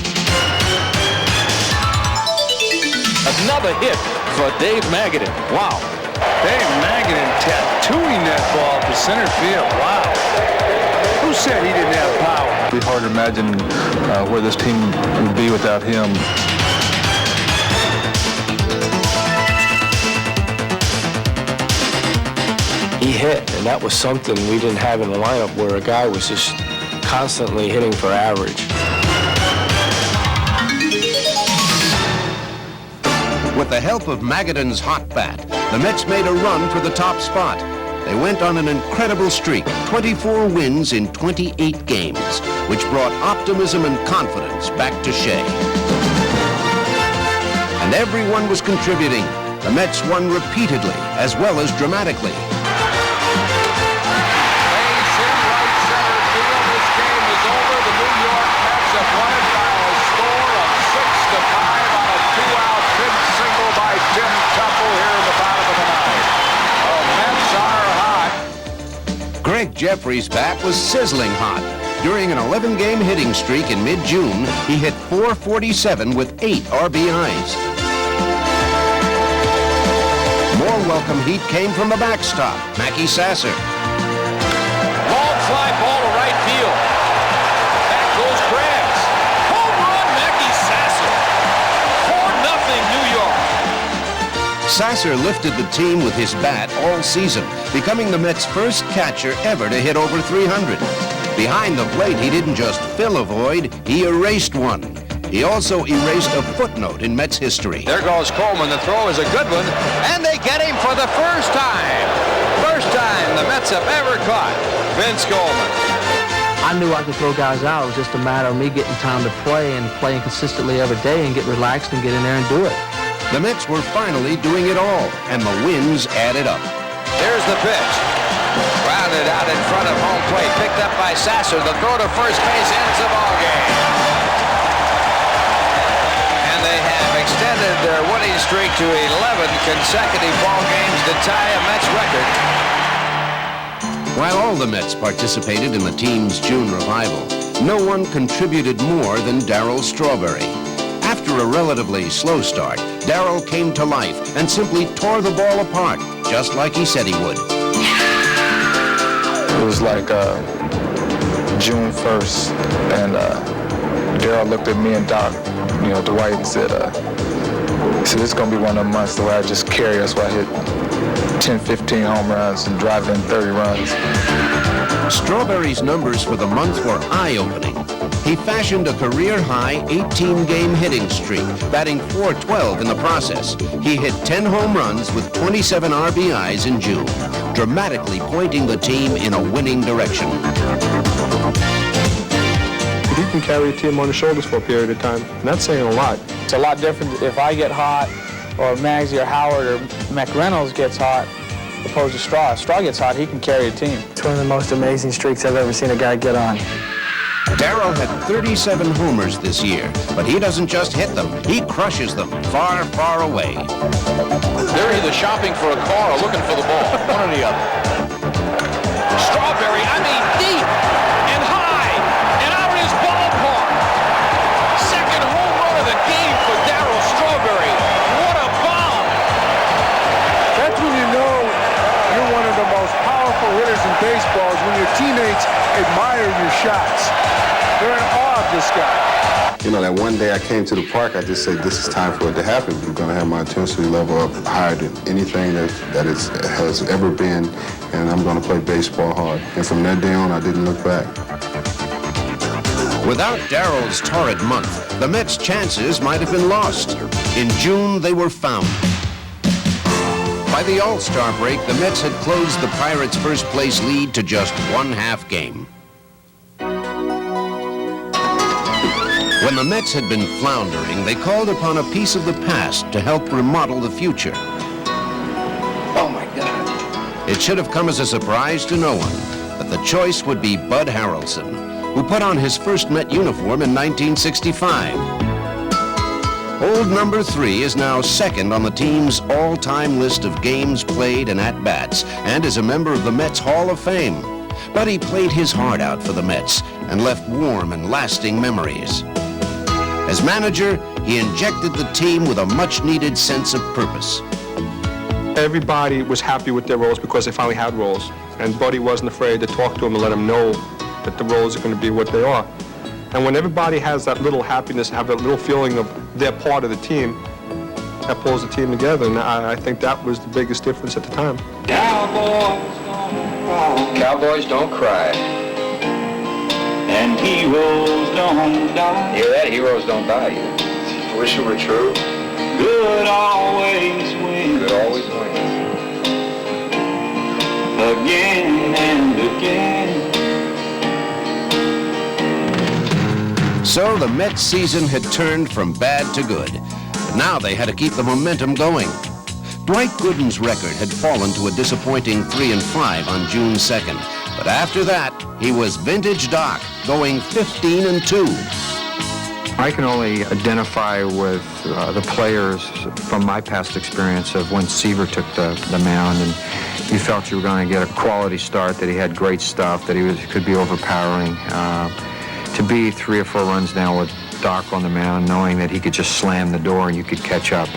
Another hit for Dave Magadan. Wow. Dave Magadan tattooing that ball to center field. Wow. Who said he didn't have power? It'd be hard to imagine where this team would be without him. He hit, and that was something we didn't have in the lineup, where a guy was just constantly hitting for average. With the help of Magadan's hot bat, the Mets made a run for the top spot. They went on an incredible streak, 24 wins in 28 games, which brought optimism and confidence back to Shea. And everyone was contributing. The Mets won repeatedly, as well as dramatically. Greg Jeffrey's bat was sizzling hot. During an 11-game hitting streak in mid-June, he hit .447 with 8 RBIs. More welcome heat came from the backstop, Mackey Sasser. Long fly ball to right field. Back goes Krabs. Home run, Mackey Sasser. 4-0 New York. Sasser lifted the team with his bat all season, becoming the Mets' first catcher ever to hit over 300. Behind the plate, he didn't just fill a void, he erased one. He also erased a footnote in Mets history. There goes Coleman. The throw is a good one, and they get him for the first time. First time the Mets have ever caught Vince Coleman. I knew I could throw guys out. It was just a matter of me getting time to play and playing consistently every day and get relaxed and get in there and do it. The Mets were finally doing it all, and the wins added up. Here's the pitch. Grounded out in front of home plate. Picked up by Sasser. The throw to first base ends the ball game. And they have extended their winning streak to 11 consecutive ball games to tie a Mets record. While all the Mets participated in the team's June revival, no one contributed more than Darryl Strawberry. After a relatively slow start, Darryl came to life and simply tore the ball apart, just like he said he would. It was like June 1st, and Darryl looked at me and Doc, Dwight, and said, this is going to be one of the months where I just carry us where I hit 10, 15 home runs and drive in 30 runs. Strawberry's numbers for the month were eye-opening. He fashioned a career-high 18-game hitting streak, batting .412 in the process. He hit 10 home runs with 27 RBIs in June, dramatically pointing the team in a winning direction. He can carry a team on his shoulders for a period of time, and that's saying a lot. It's a lot different if I get hot, or Magsy or Howard or McReynolds gets hot, opposed to Straw. If Straw gets hot, he can carry a team. It's one of the most amazing streaks I've ever seen a guy get on. Darryl had 37 homers this year, but he doesn't just hit them, he crushes them far, far away. They're either shopping for a car or looking for the ball, one or the other. Strawberry, deep and high and out of his ballpark. Second home run of the game for Darryl Strawberry. What a bomb! That's when you know you're one of the most powerful hitters in baseball, is when your teammates admire your shots. They're in awe of this guy. You know, that one day I came to the park, I just said, this is time for it to happen. I'm going to have my intensity level up higher than anything that has ever been, and I'm going to play baseball hard. And from that day on, I didn't look back. Without Darryl's torrid month, the Mets' chances might have been lost. In June, they were found. By the All-Star break, the Mets had closed the Pirates' first-place lead to just one half game. When the Mets had been floundering, they called upon a piece of the past to help remodel the future. Oh, my God. It should have come as a surprise to no one that the choice would be Bud Harrelson, who put on his first Met uniform in 1965. Old number 3 is now second on the team's all-time list of games played and at-bats, and is a member of the Mets Hall of Fame. But he played his heart out for the Mets and left warm and lasting memories. As manager, he injected the team with a much-needed sense of purpose. Everybody was happy with their roles because they finally had roles. And Buddy wasn't afraid to talk to them and let them know that the roles are going to be what they are. And when everybody has that little happiness, have that little feeling of they're part of the team, that pulls the team together. And I think that was the biggest difference at the time. Cowboys don't cry. And heroes don't die. Hear that? Heroes don't die either. I wish it were true. Good always wins. Good always wins. Again and again. So the Mets season had turned from bad to good. But now they had to keep the momentum going. Dwight Gooden's record had fallen to a disappointing 3-5 on June 2nd. But after that, he was vintage Doc, going 15-2. I can only identify with the players from my past experience of when Seaver took the mound, and you felt you were going to get a quality start, that he had great stuff, that he could be overpowering. To be 3 or 4 runs now with Doc on the mound, knowing that he could just slam the door and you could catch up.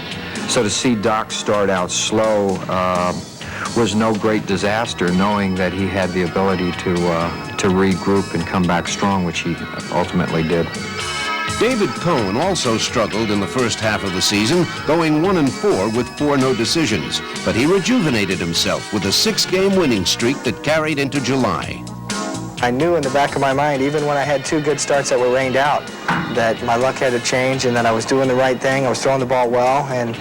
So to see Doc start out slow was no great disaster, knowing that he had the ability to regroup and come back strong, which he ultimately did. David Cohn also struggled in the first half of the season, going 1-4 with 4 no decisions. But he rejuvenated himself with a 6-game winning streak that carried into July. I knew in the back of my mind, even when I had 2 good starts that were rained out, that my luck had to change and that I was doing the right thing. I was throwing the ball well, and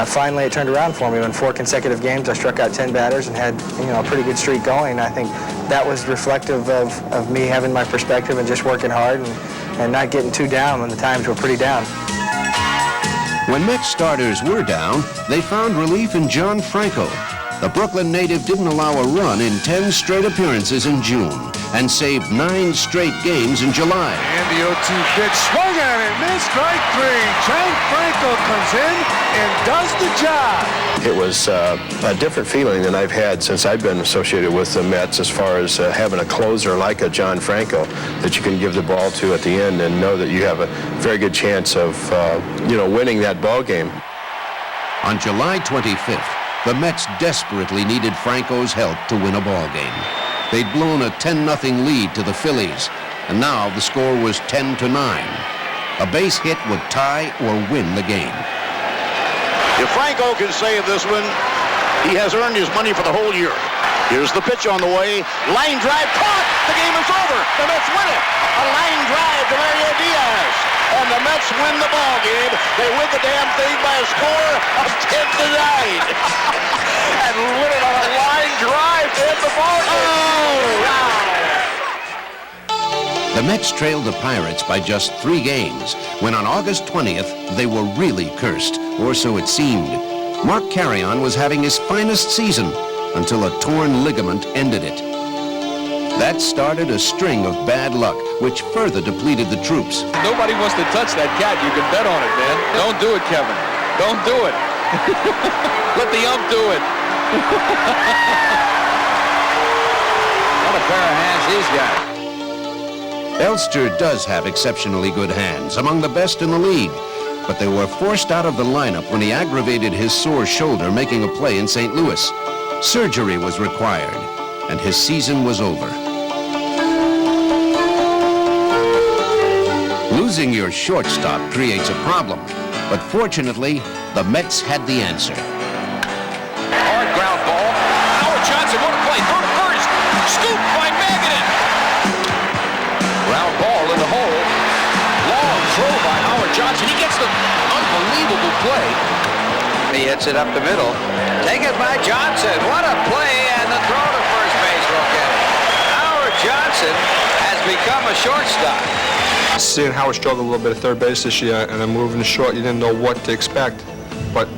finally it turned around for me. In 4 consecutive games, I struck out 10 batters and had, a pretty good streak going. I think that was reflective of me having my perspective and just working hard and not getting too down when the times were pretty down. When Mets starters were down, they found relief in John Franco. The Brooklyn native didn't allow a run in 10 straight appearances in June and saved 9 straight games in July. And the 0-2 pitch, swung at it, missed, strike 3. John Franco comes in and does the job. It was a different feeling than I've had since I've been associated with the Mets, as far as having a closer like a John Franco that you can give the ball to at the end and know that you have a very good chance of, winning that ball game. On July 25th, the Mets desperately needed Franco's help to win a ball game. They'd blown a 10-0 lead to the Phillies, and now the score was 10-9. A base hit would tie or win the game. If Franco can save this one, he has earned his money for the whole year. Here's the pitch on the way. Line drive caught. The game is over. The Mets win it. A line drive to Mario Diaz. And the Mets win the ball game. They win the damn thing by a score of 10-9. And win it on a line drive to end the ball game. Oh, wow. The Mets trailed the Pirates by just 3 games, when on August 20th, they were really cursed, or so it seemed. Mark Carrion was having his finest season until a torn ligament ended it. That started a string of bad luck, which further depleted the troops. Nobody wants to touch that cat. You can bet on it, man. Don't do it, Kevin. Don't do it. Let the ump do it. What a pair of hands he's got. Elster does have exceptionally good hands, among the best in the league. But they were forced out of the lineup when he aggravated his sore shoulder making a play in St. Louis. Surgery was required, and his season was over. Losing your shortstop creates a problem, but fortunately, the Mets had the answer. Hard ground ball. Howard Johnson, what a play. Throw to first. Scooped by Magadan. Ground ball in the hole. Long throw by Howard Johnson. He gets the unbelievable play. He hits it up the middle. Taken by Johnson. What a play, and the throw to first base will get it. Howard Johnson has become a shortstop. Seeing Howard struggle a little bit at third base this year and then moving to short, you didn't know what to expect. But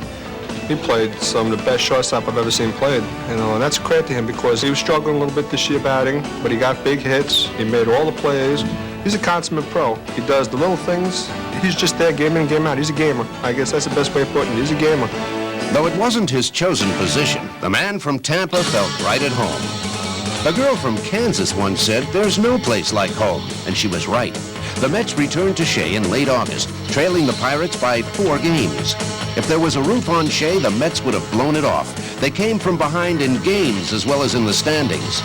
he played some of the best shortstop I've ever seen played. You know, and that's credit to him because he was struggling a little bit this year batting, but he got big hits. He made all the plays. He's a consummate pro. He does the little things. He's just there game in and game out. He's a gamer. I guess that's the best way of putting it. He's a gamer. Though it wasn't his chosen position, the man from Tampa felt right at home. A girl from Kansas once said, "There's no place like home," and she was right. The Mets returned to Shea in late August, trailing the Pirates by 4 games. If there was a roof on Shea, the Mets would have blown it off. They came from behind in games as well as in the standings.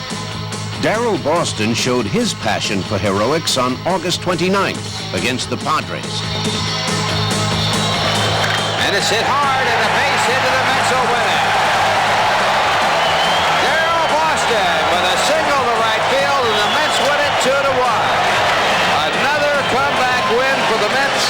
Darrell Boston showed his passion for heroics on August 29th against the Padres. And it's hit hard, and a base hit to the Mets will win it. Darrell Boston with a single to right field, and the Mets win it 2-1. Another comeback win for the Mets.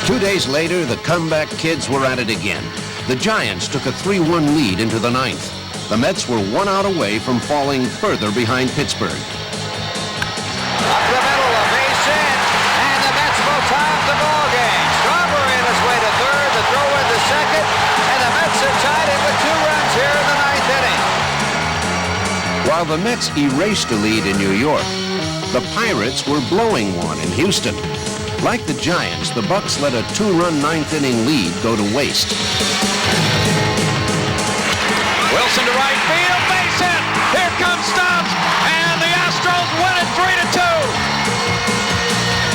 2 days later, the comeback kids were at it again. The Giants took a 3-1 lead into the 9th. The Mets were 1 out away from falling further behind Pittsburgh. Up the middle, a base hit, and the Mets will tie up the ball game. Strawberry on his way to third, the throw into second, and the Mets are tied in with 2 runs here in the 9th inning. While the Mets erased a lead in New York, the Pirates were blowing one in Houston. Like the Giants, the Bucks let a 2-run 9th inning lead go to waste. Wilson to right field, base hit. Here comes Stubbs, and the Astros win it 3-2.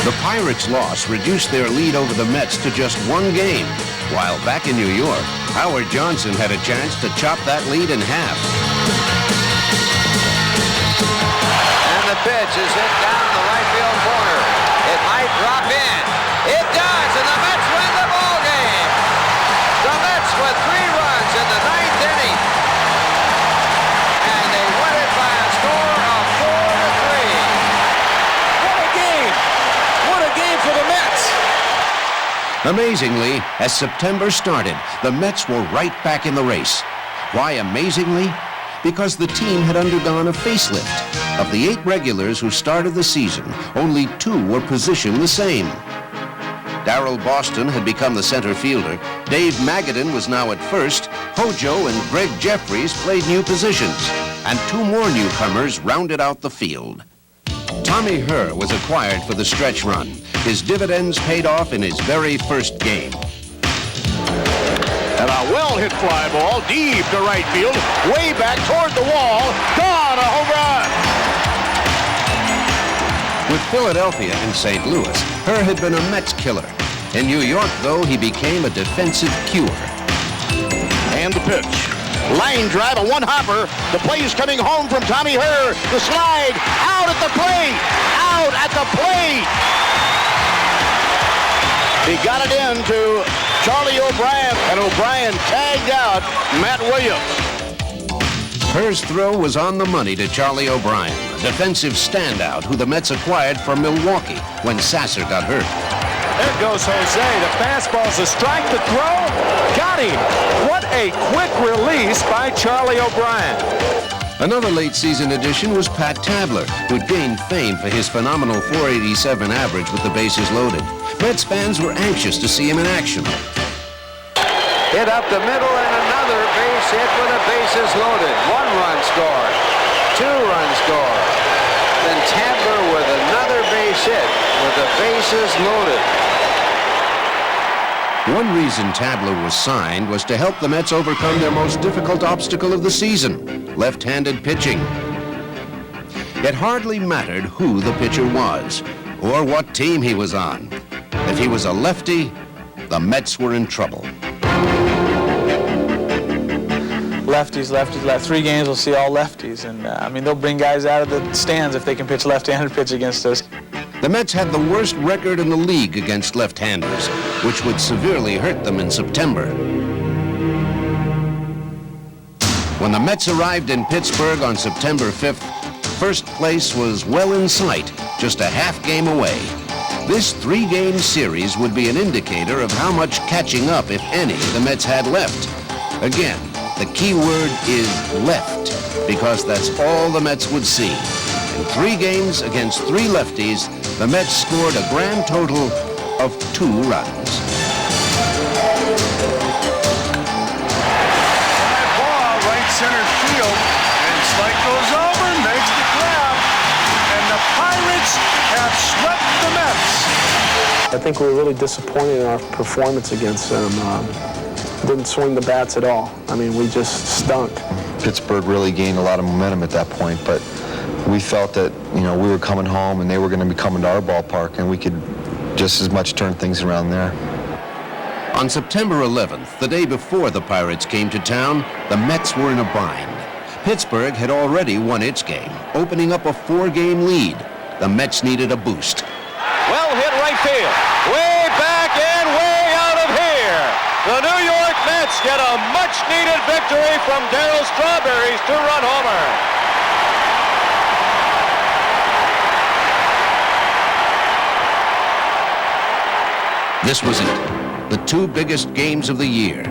The Pirates' loss reduced their lead over the Mets to just 1 game, while back in New York, Howard Johnson had a chance to chop that lead in half. And the pitch is hit down the right field corner. It might drop in. It does, and the Mets win the ball game. The Mets with 3 runs in the 9th inning. And they win it by a score of 4-3. What a game! What a game for the Mets! Amazingly, as September started, the Mets were right back in the race. Why amazingly? Because the team had undergone a facelift. Of the 8 regulars who started the season, only 2 were positioned the same. Darrell Boston had become the center fielder. Dave Magadan was now at first. Hojo and Greg Jeffries played new positions. And 2 more newcomers rounded out the field. Tommy Herr was acquired for the stretch run. His dividends paid off in his very first game. And a well-hit fly ball deep to right field, way back toward the wall. Gone, a home run! With Philadelphia and St. Louis, Herr had been a Mets killer. In New York, though, he became a defensive cure. And the pitch. Line drive, a 1-hopper. The play is coming home from Tommy Herr. The slide, out at the plate! Out at the plate! He got it in to Charlie O'Brien, and O'Brien tagged out Matt Williams. Herr's throw was on the money to Charlie O'Brien, a defensive standout who the Mets acquired from Milwaukee when Sasser got hurt. There goes Jose. The fastball's a strike. The throw. Got him. What a quick release by Charlie O'Brien. Another late-season addition was Pat Tabler, who'd gained fame for his phenomenal .487 average with the bases loaded. Mets fans were anxious to see him in action. Hit up the middle and another base hit with the bases loaded. 1 run scored. 2 runs scored. Then Tabler with another base hit with the bases loaded. One reason Tabler was signed was to help the Mets overcome their most difficult obstacle of the season, left-handed pitching. It hardly mattered who the pitcher was or what team he was on. If he was a lefty, the Mets were in trouble. Lefties. 3 games we'll see all lefties, and I mean they'll bring guys out of the stands if they can pitch left-handed pitch against us. The Mets had the worst record in the league against left-handers, which would severely hurt them in September. When the Mets arrived in Pittsburgh on September 5th, first place was well in sight, just a half game away. This 3-game series would be an indicator of how much catching up, if any, the Mets had left. Again, the key word is left, because that's all the Mets would see. In 3 games against 3 lefties, the Mets scored a grand total of 2 runs. That ball, right center field, and Slight goes over, makes the grab, and the Pirates have swept the Mets. I think we were really disappointed in our performance against them. Didn't swing the bats at all. I mean, we just stunk. Pittsburgh really gained a lot of momentum at that point, but we felt that, we were coming home and they were going to be coming to our ballpark, and we could just as much turn things around there. On September 11th, the day before the Pirates came to town, the Mets were in a bind. Pittsburgh had already won its game, opening up a 4-game lead. The Mets needed a boost. Well hit right field. Way back and way out of here. The New York Mets get a much-needed victory from Darryl Strawberry's 2-run homer. This was it, the 2 biggest games of the year.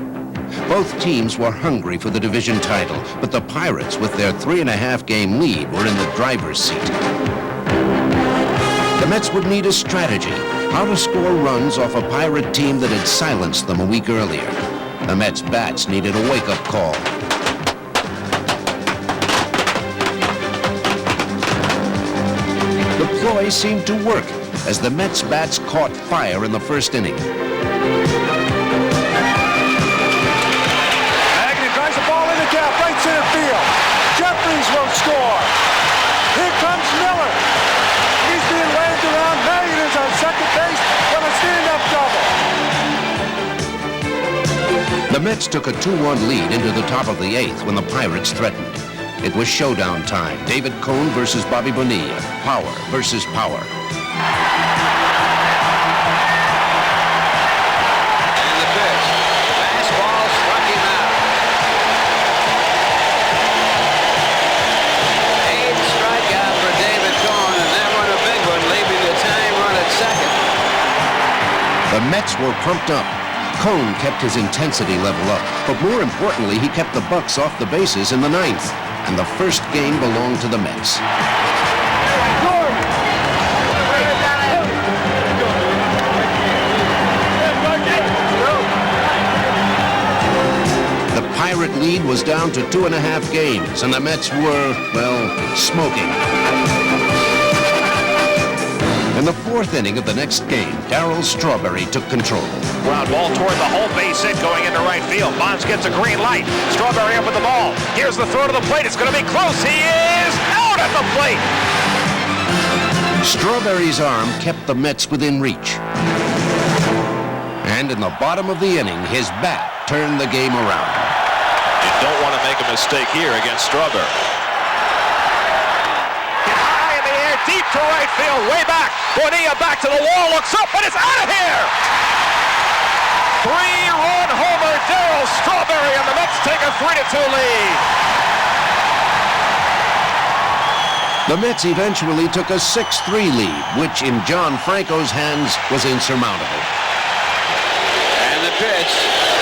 Both teams were hungry for the division title, but the Pirates, with their 3.5-game lead, were in the driver's seat. The Mets would need a strategy, how to score runs off a Pirate team that had silenced them a week earlier. The Mets' bats needed a wake-up call. The ploy seemed to work as the Mets' bats caught fire in the first inning. Magny drives the ball in the gap, right center field. Jeffries will score. Here comes Miller. He's being waved around. Mariano is on second base with a stand-up double. The Mets took a 2-1 lead into the top of the 8th when the Pirates threatened. It was showdown time. David Cone versus Bobby Bonilla. Power versus power. And the pitch. Fastball struck him out. 8th strikeout for David Cone, and that one a big one, leaving the tying run at second. The Mets were pumped up. Cone kept his intensity level up, but more importantly, he kept the Bucks off the bases in the 9th. And the first game belonged to the Mets. The Pirate lead was down to 2.5 games, and the Mets were, well, smoking. In the 4th inning of the next game, Darryl Strawberry took control. Ground ball toward the home base hit going into right field. Bonds gets a green light. Strawberry up with the ball. Here's the throw to the plate. It's going to be close. He is out at the plate. Strawberry's arm kept the Mets within reach. And in the bottom of the inning, his bat turned the game around. You don't want to make a mistake here against Strawberry. High in the air, deep to right field, way back. Bonilla back to the wall, looks up, and it's out of here. 3-run homer, Darryl Strawberry, and the Mets take a 3-2 lead. The Mets eventually took a 6-3 lead, which in John Franco's hands was insurmountable. And the pitch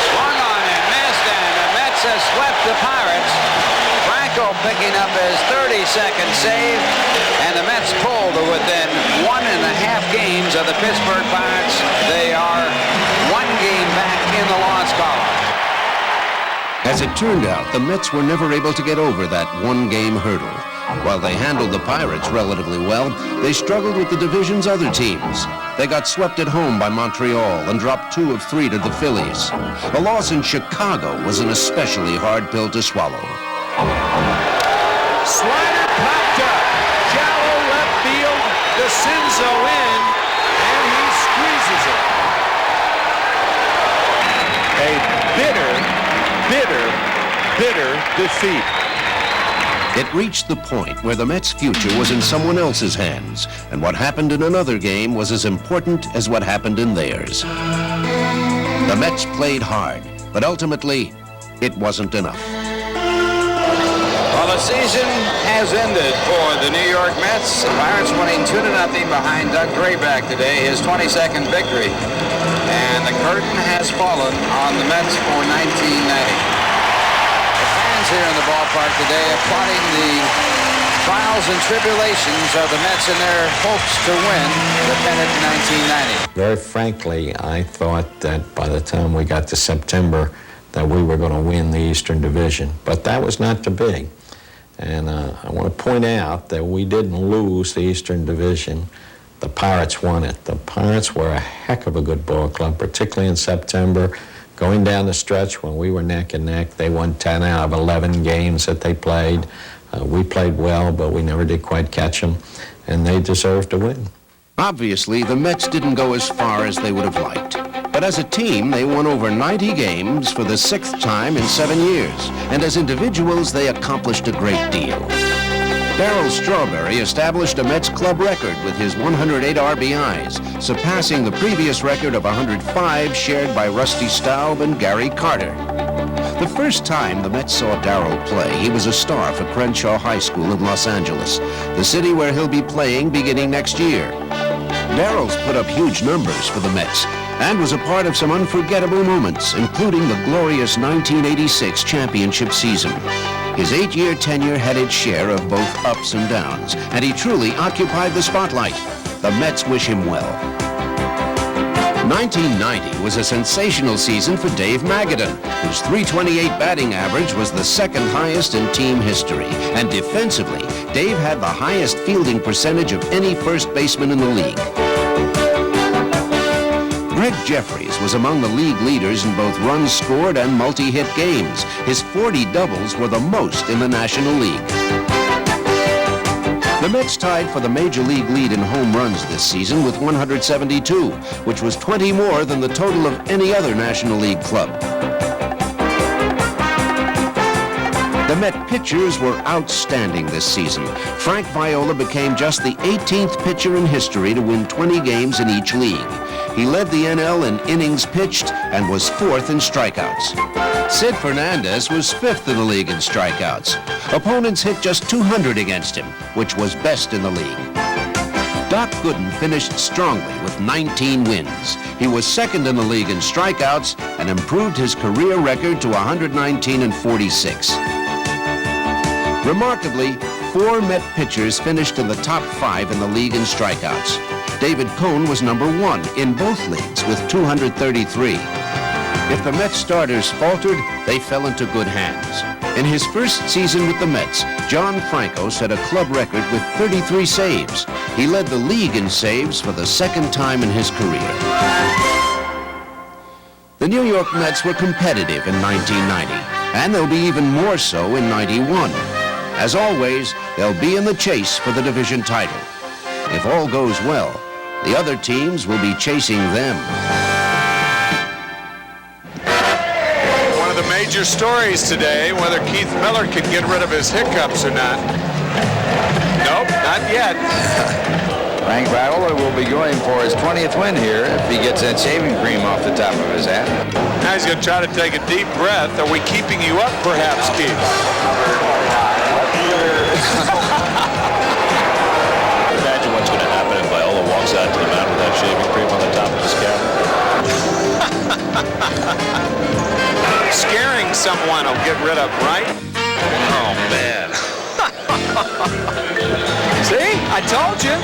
swung on and missed, and the Mets have swept the Pirates. Franco picking up his 32nd save, and the Mets pull to within 1.5 games of the Pittsburgh Pirates. They are 1 game back in the loss column. As it turned out, the Mets were never able to get over that 1-game hurdle. While they handled the Pirates relatively well, they struggled with the division's other teams. They got swept at home by Montreal and dropped 2 of 3 to the Phillies. A loss in Chicago was an especially hard pill to swallow. Slider popped up. Shallow left field. DeCinzo in, and he squeezes it. A bitter defeat. It reached the point where the Mets' future was in someone else's hands, and what happened in another game was as important as what happened in theirs. The Mets played hard, but ultimately, it wasn't enough. Well, the season has ended for the New York Mets. The Pirates winning 2-0 behind Doug Grayback today, his 22nd victory. And the curtain has fallen on the Mets for 1990. Here in the ballpark today applauding the trials and tribulations of the Mets in their hopes to win the pennant in 1990. Very frankly, I thought that by the time we got to September that we were going to win the Eastern Division, but that was not to be. And I want to point out that we didn't lose the Eastern Division. The Pirates won it. The Pirates were a heck of a good ball club, particularly in September. Going down the stretch when we were neck and neck, they won 10 out of 11 games that they played. We played well, but we never did quite catch them, and they deserved to win. Obviously, the Mets didn't go as far as they would have liked. But as a team, they won over 90 games for the 6th time in 7 years. And as individuals, they accomplished a great deal. Darryl Strawberry established a Mets club record with his 108 RBIs, surpassing the previous record of 105 shared by Rusty Staub and Gary Carter. The first time the Mets saw Darryl play, he was a star for Crenshaw High School in Los Angeles, the city where he'll be playing beginning next year. Darryl's put up huge numbers for the Mets and was a part of some unforgettable moments, including the glorious 1986 championship season. His 8-year tenure had its share of both ups and downs, and he truly occupied the spotlight. The Mets wish him well. 1990 was a sensational season for Dave Magadan, whose .328 batting average was the 2nd highest in team history. And defensively, Dave had the highest fielding percentage of any first baseman in the league. Greg Jeffries was among the league leaders in both runs scored and multi-hit games. His 40 doubles were the most in the National League. The Mets tied for the Major League lead in home runs this season with 172, which was 20 more than the total of any other National League club. The Met pitchers were outstanding this season. Frank Viola became just the 18th pitcher in history to win 20 games in each league. He led the NL in innings pitched and was 4th in strikeouts. Sid Fernandez was 5th in the league in strikeouts. Opponents hit just 200 against him, which was best in the league. Doc Gooden finished strongly with 19 wins. He was 2nd in the league in strikeouts and improved his career record to 119 and 46. Remarkably, 4 Met pitchers finished in the top 5 in the league in strikeouts. David Cone was number 1 in both leagues with 233. If the Mets starters faltered, they fell into good hands. In his first season with the Mets, John Franco set a club record with 33 saves. He led the league in saves for the 2nd time in his career. The New York Mets were competitive in 1990, and they'll be even more so in 91. As always, they'll be in the chase for the division title. If all goes well, the other teams will be chasing them. One of the major stories today, whether Keith Miller can get rid of his hiccups or not. Nope, not yet. Frank Viola will be going for his 20th win here if he gets that shaving cream off the top of his hat. Now he's going to try to take a deep breath. Are we keeping you up, perhaps, Keith? Imagine what's going to happen if Viola walks out to the mound with that shaving cream on the top of his cap. Scaring someone will get rid of, right? Oh, man. See? I told you.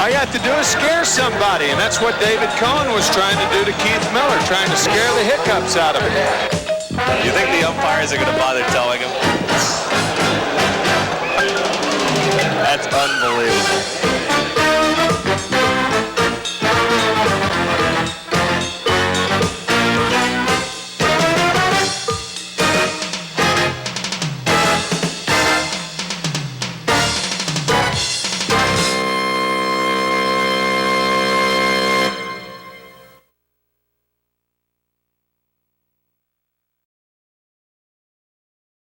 All you have to do is scare somebody, and that's what David Cohen was trying to do to Keith Miller, trying to scare the hiccups out of him. Do you think the umpires are going to bother telling him? That's unbelievable.